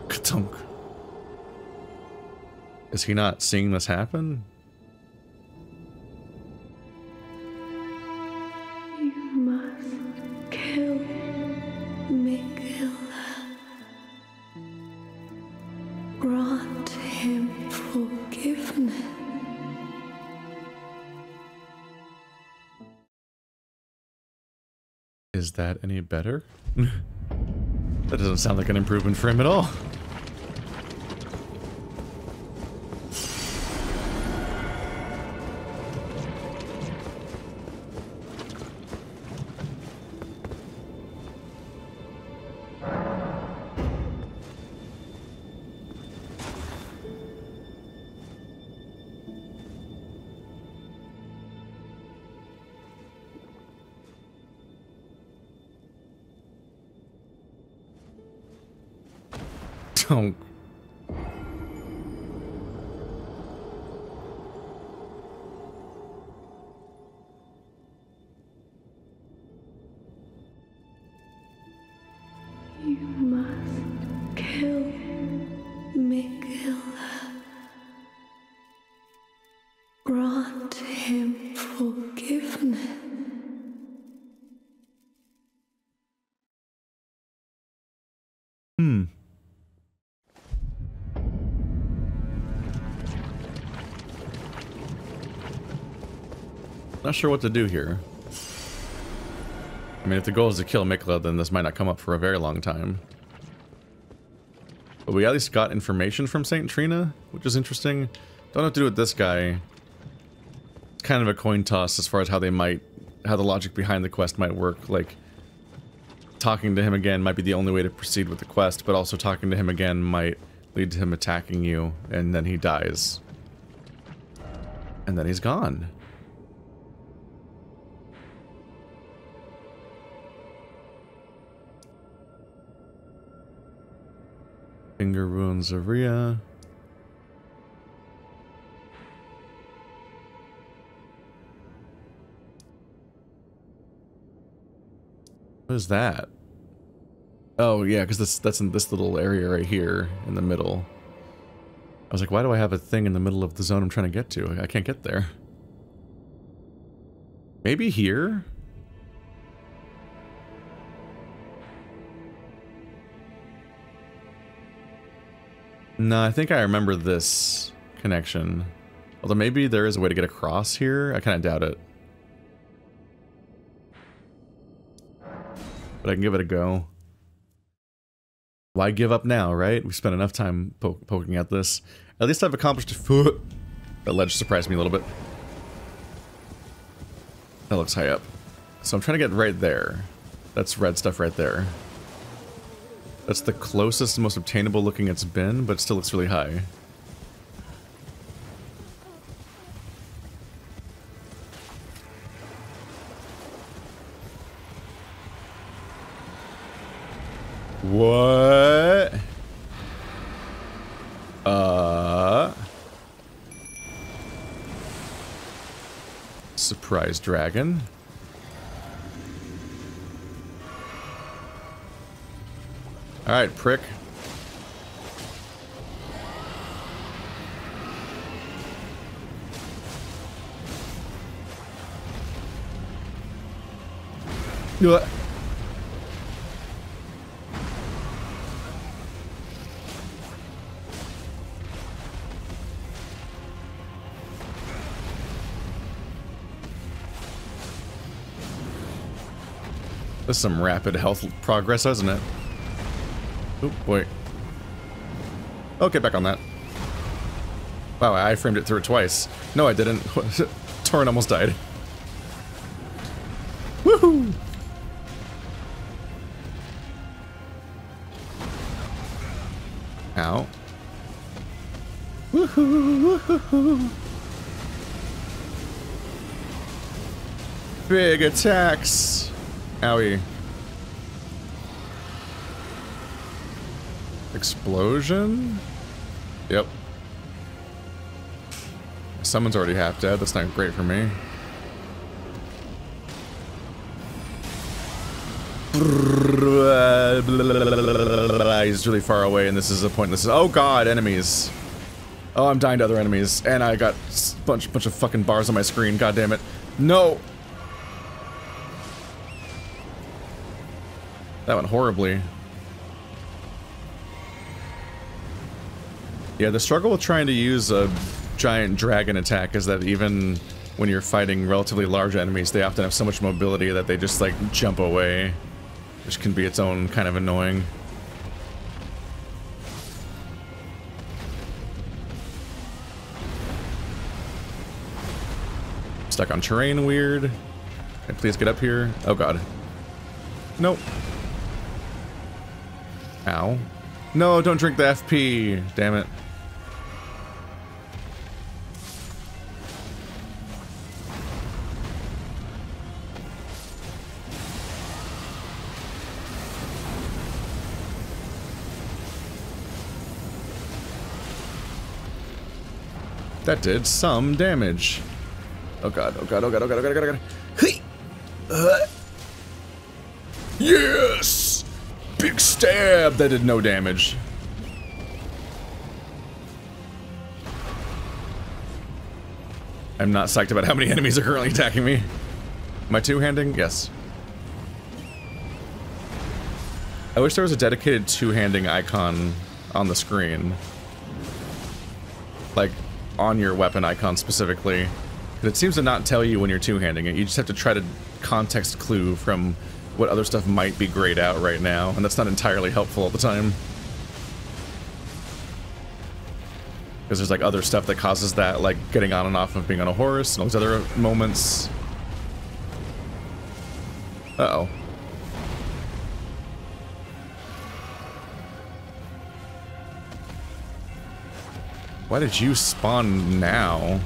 Ka-tunk. Is he not seeing this happen? You must kill Miquella. Grant him forgiveness. Is that any better? That doesn't sound like an improvement for him at all. Don't. You must kill Miquella. Grant him forgiveness. Not sure what to do here. I mean, if the goal is to kill Miquella, then this might not come up for a very long time. But we at least got information from St. Trina, which is interesting. Don't know what to do with this guy. It's kind of a coin toss as far as how the logic behind the quest might work. Like, talking to him again might be the only way to proceed with the quest, but also talking to him again might lead to him attacking you, and then he dies. And then he's gone. Finger Ruins of Rhea. What is that? Oh yeah, because that's in this little area right here in the middle. I was like, why do I have a thing in the middle of the zone I'm trying to get to? I can't get there. Maybe here? No, I think I remember this connection. Although maybe there is a way to get across here. I kind of doubt it. But I can give it a go. Why give up now, right? We spent enough time poking at this. At least I've accomplished a foot. That ledge surprised me a little bit. That looks high up. So I'm trying to get right there. That's red stuff right there. That's the closest, most obtainable looking it's been, but it still looks really high. What? Surprise dragon. Alright, prick. What? That's some rapid health progress, isn't it? Oh, boy. Okay, back on that. Wow, I framed it through it twice. No, I didn't. Torrent almost died. Woohoo! Ow. Woohoo! Woohoo! Big attacks! Owie. Explosion? Yep. Someone's already half dead. That's not great for me. He's really far away, and this is a point. This is oh god, enemies. Oh, I'm dying to other enemies, and I got a bunch of fucking bars on my screen. God damn it! No. That went horribly. Yeah, the struggle with trying to use a giant dragon attack is that even when you're fighting relatively large enemies, they often have so much mobility that they just, like, jump away. Which can be its own kind of annoying. Stuck on terrain weird. Can I please get up here? Oh god. Nope. Ow. No, don't drink the FP. Damn it. That did some damage. Oh god, oh god, oh god, oh god, oh god, oh god, oh god. Hey! Yes! Big stab! That did no damage. I'm not psyched about how many enemies are currently attacking me. Am I two-handing? Yes. I wish there was a dedicated two-handing icon on the screen. Like, on your weapon icon specifically. But it seems to not tell you when you're two-handing it. You just have to try to context clue from what other stuff might be grayed out right now, and that's not entirely helpful all the time. Because there's like other stuff that causes that, like getting on and off of being on a horse and all these other moments. Uh-oh. Why did you spawn now?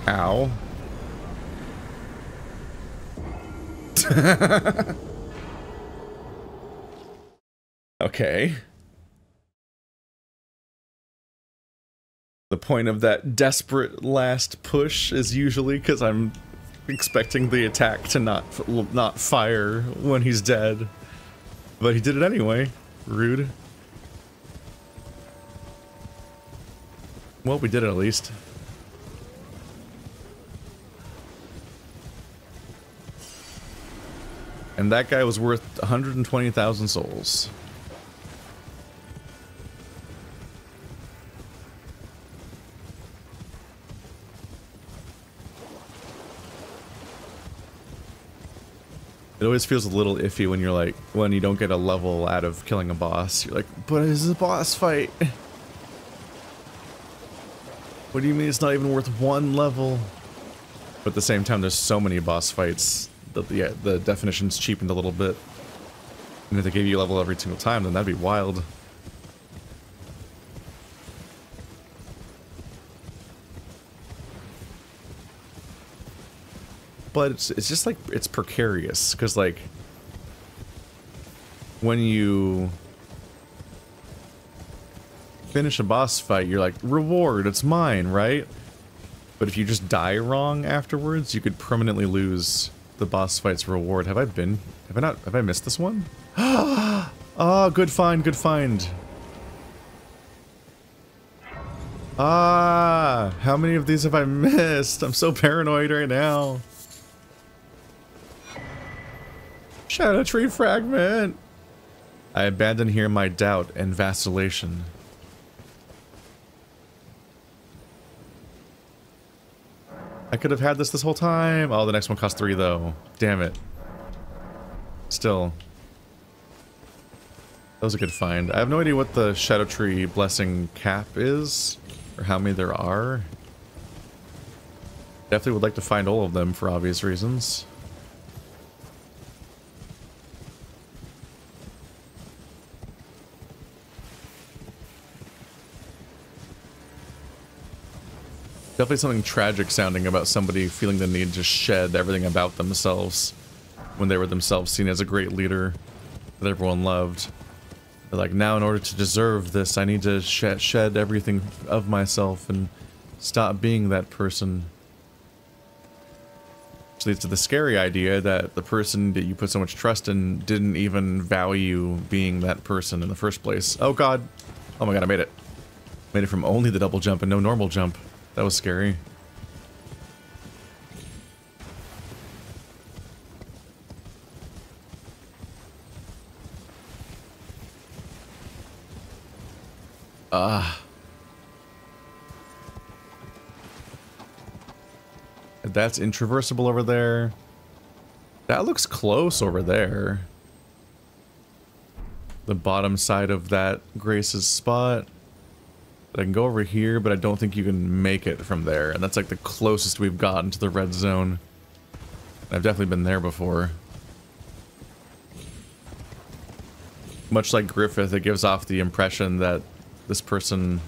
Ow. Okay. The point of that desperate last push is usually because I'm expecting the attack to not fire when he's dead. But he did it anyway. Rude. Well, we did it at least. And that guy was worth 120,000 souls. It always feels a little iffy when you're like, when you don't get a level out of killing a boss. You're like, but it's a boss fight. What do you mean it's not even worth one level? But at the same time, there's so many boss fights that the definition's cheapened a little bit. And if they gave you a level every single time, then that'd be wild. But it's just like, it's precarious, because like, when you finish a boss fight, you're like, reward, it's mine, right? But if you just die wrong afterwards, you could permanently lose the boss fight's reward. Have I missed this one? Oh, good find, good find. Ah, how many of these have I missed? I'm so paranoid right now. Erdtree fragment! I abandon here my doubt and vacillation. I could have had this whole time. Oh, the next one costs 3 though. Damn it. Still. That was a good find. I have no idea what the Erdtree blessing cap is, or how many there are. Definitely would like to find all of them for obvious reasons. Definitely something tragic sounding about somebody feeling the need to shed everything about themselves when they were themselves seen as a great leader that everyone loved. They're like, now in order to deserve this, I need to shed everything of myself and stop being that person. Which leads to the scary idea that the person that you put so much trust in didn't even value being that person in the first place. Oh god. Oh my god, I made it. Made it from only the double jump and no normal jump. That was scary. That's intraversible over there. That looks close over there. The bottom side of that Grace's spot. I can go over here, but I don't think you can make it from there. And that's like the closest we've gotten to the red zone. I've definitely been there before. Much like Griffith, it gives off the impression that this person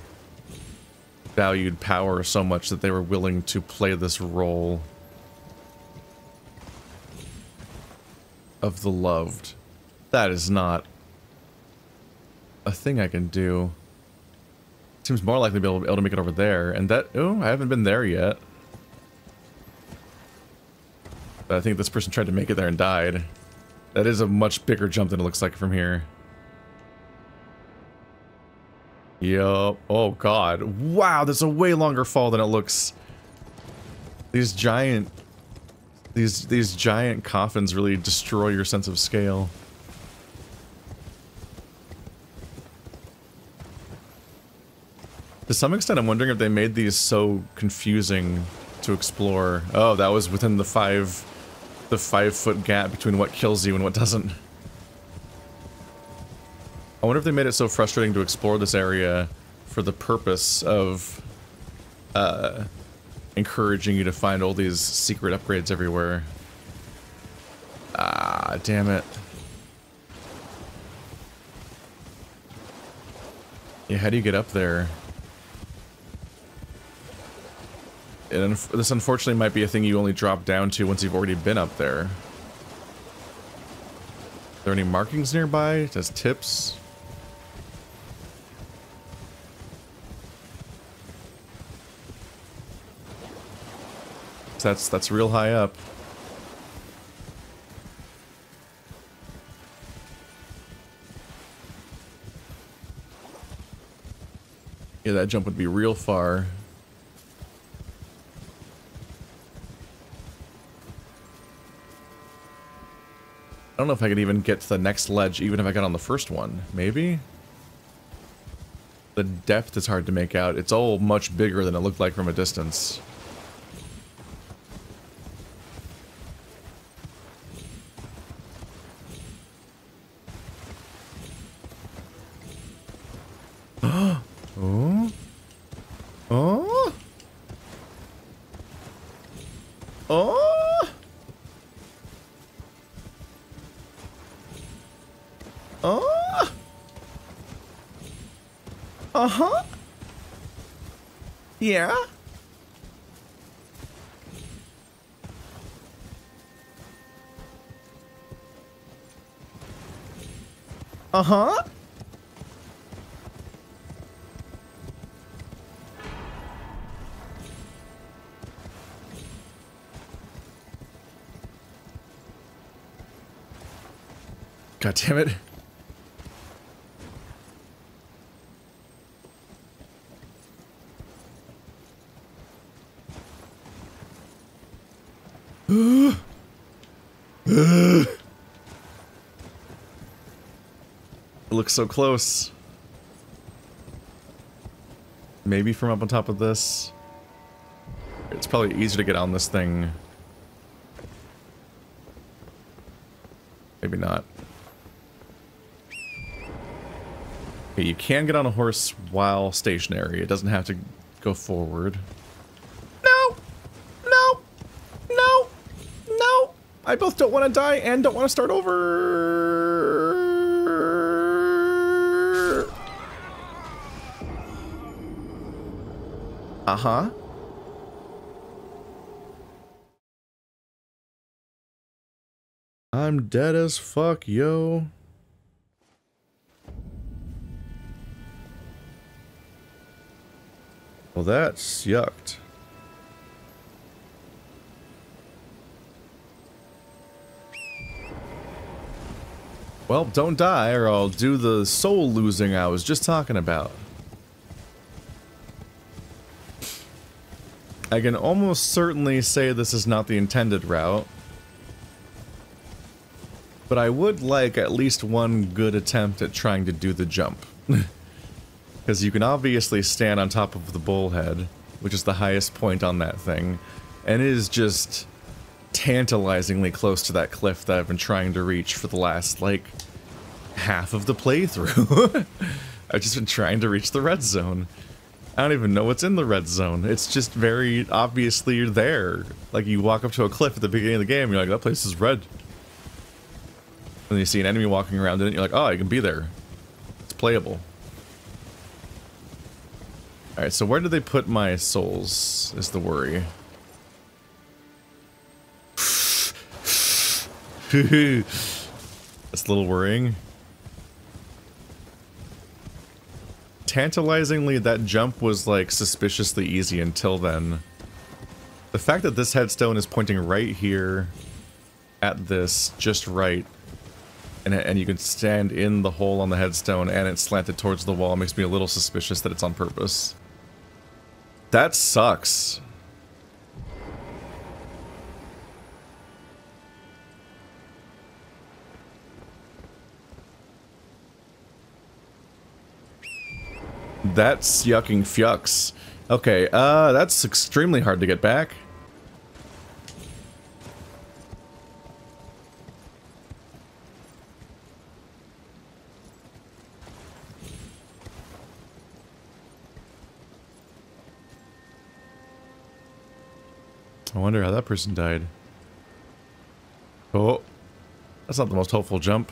valued power so much that they were willing to play this role of the loved. That is not a thing I can do. Seems more likely to be able to make it over there. And that... Oh, I haven't been there yet. But I think this person tried to make it there and died. That is a much bigger jump than it looks like from here. Yup. Oh god. Wow, that's a way longer fall than it looks. These giant coffins really destroy your sense of scale. To some extent, I'm wondering if they made these so confusing to explore. Oh, that was within the 5-foot gap between what kills you and what doesn't. I wonder if they made it so frustrating to explore this area for the purpose of encouraging you to find all these secret upgrades everywhere. Ah, damn it. Yeah, how do you get up there? And this unfortunately might be a thing you only drop down to once you've already been up there. Are there any markings nearby? It says tips. That's real high up. Yeah, that jump would be real far. I don't know if I could even get to the next ledge, even if I got on the first one. Maybe? The depth is hard to make out. It's all much bigger than it looked like from a distance. Oh? Oh? Oh? Oh? Uh-huh. Yeah. Uh-huh. God damn it. It looks so close. Maybe from up on top of this. It's probably easier to get on this thing. Maybe not. Okay, you can get on a horse while stationary. It doesn't have to go forward. No! No! No! No! I both don't want to die and don't want to start over! Uh-huh. I'm dead as fuck, yo. Well, that's yucked. Well, don't die or I'll do the soul losing I was just talking about. I can almost certainly say this is not the intended route. But I would like at least one good attempt at trying to do the jump. Because you can obviously stand on top of the bullhead, which is the highest point on that thing, and it is just tantalizingly close to that cliff that I've been trying to reach for the last, like, half of the playthrough. I've just been trying to reach the red zone. I don't even know what's in the red zone. It's just very obviously there. Like, you walk up to a cliff at the beginning of the game, you're like, that place is red. And then you see an enemy walking around in it, you're like, oh, you can be there. It's playable. Alright, so where did they put my souls, is the worry. That's a little worrying. Tantalizingly, that jump was, like, suspiciously easy until then. The fact that this headstone is pointing right here at this, just right, and you can stand in the hole on the headstone and it's slanted towards the wall makes me a little suspicious that it's on purpose. That sucks. That's yucking fucks. Okay, that's extremely hard to get back. I wonder how that person died. Oh, that's not the most hopeful jump.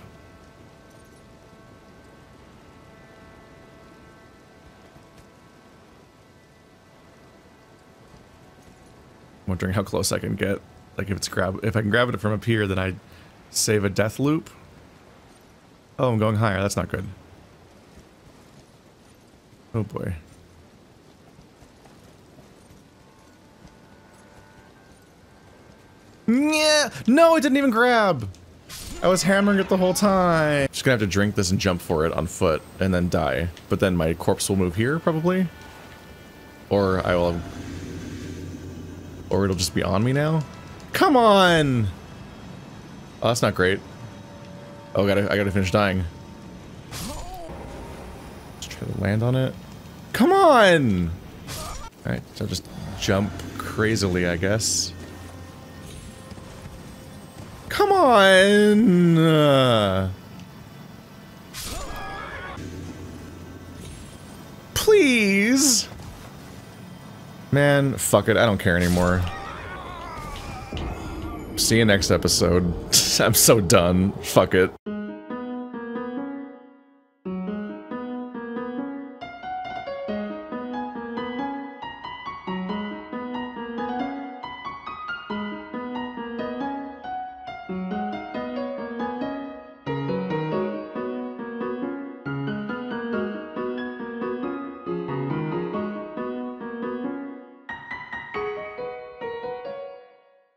wondering how close I can get. Like if I can grab it from up here, then I save a death loop. Oh, I'm going higher. That's not good. Oh boy. Yeah. No, it didn't even grab. I was hammering it the whole time. Just gonna have to drink this and jump for it on foot and then die. But then my corpse will move here probably. Or I will. Or it'll just be on me now. Come on! Oh, that's not great. Oh, I gotta finish dying. Just try to land on it. Come on! Alright, so just jump crazily, I guess. Come on! Please! Man, fuck it, I don't care anymore. See you next episode. I'm so done. Fuck it.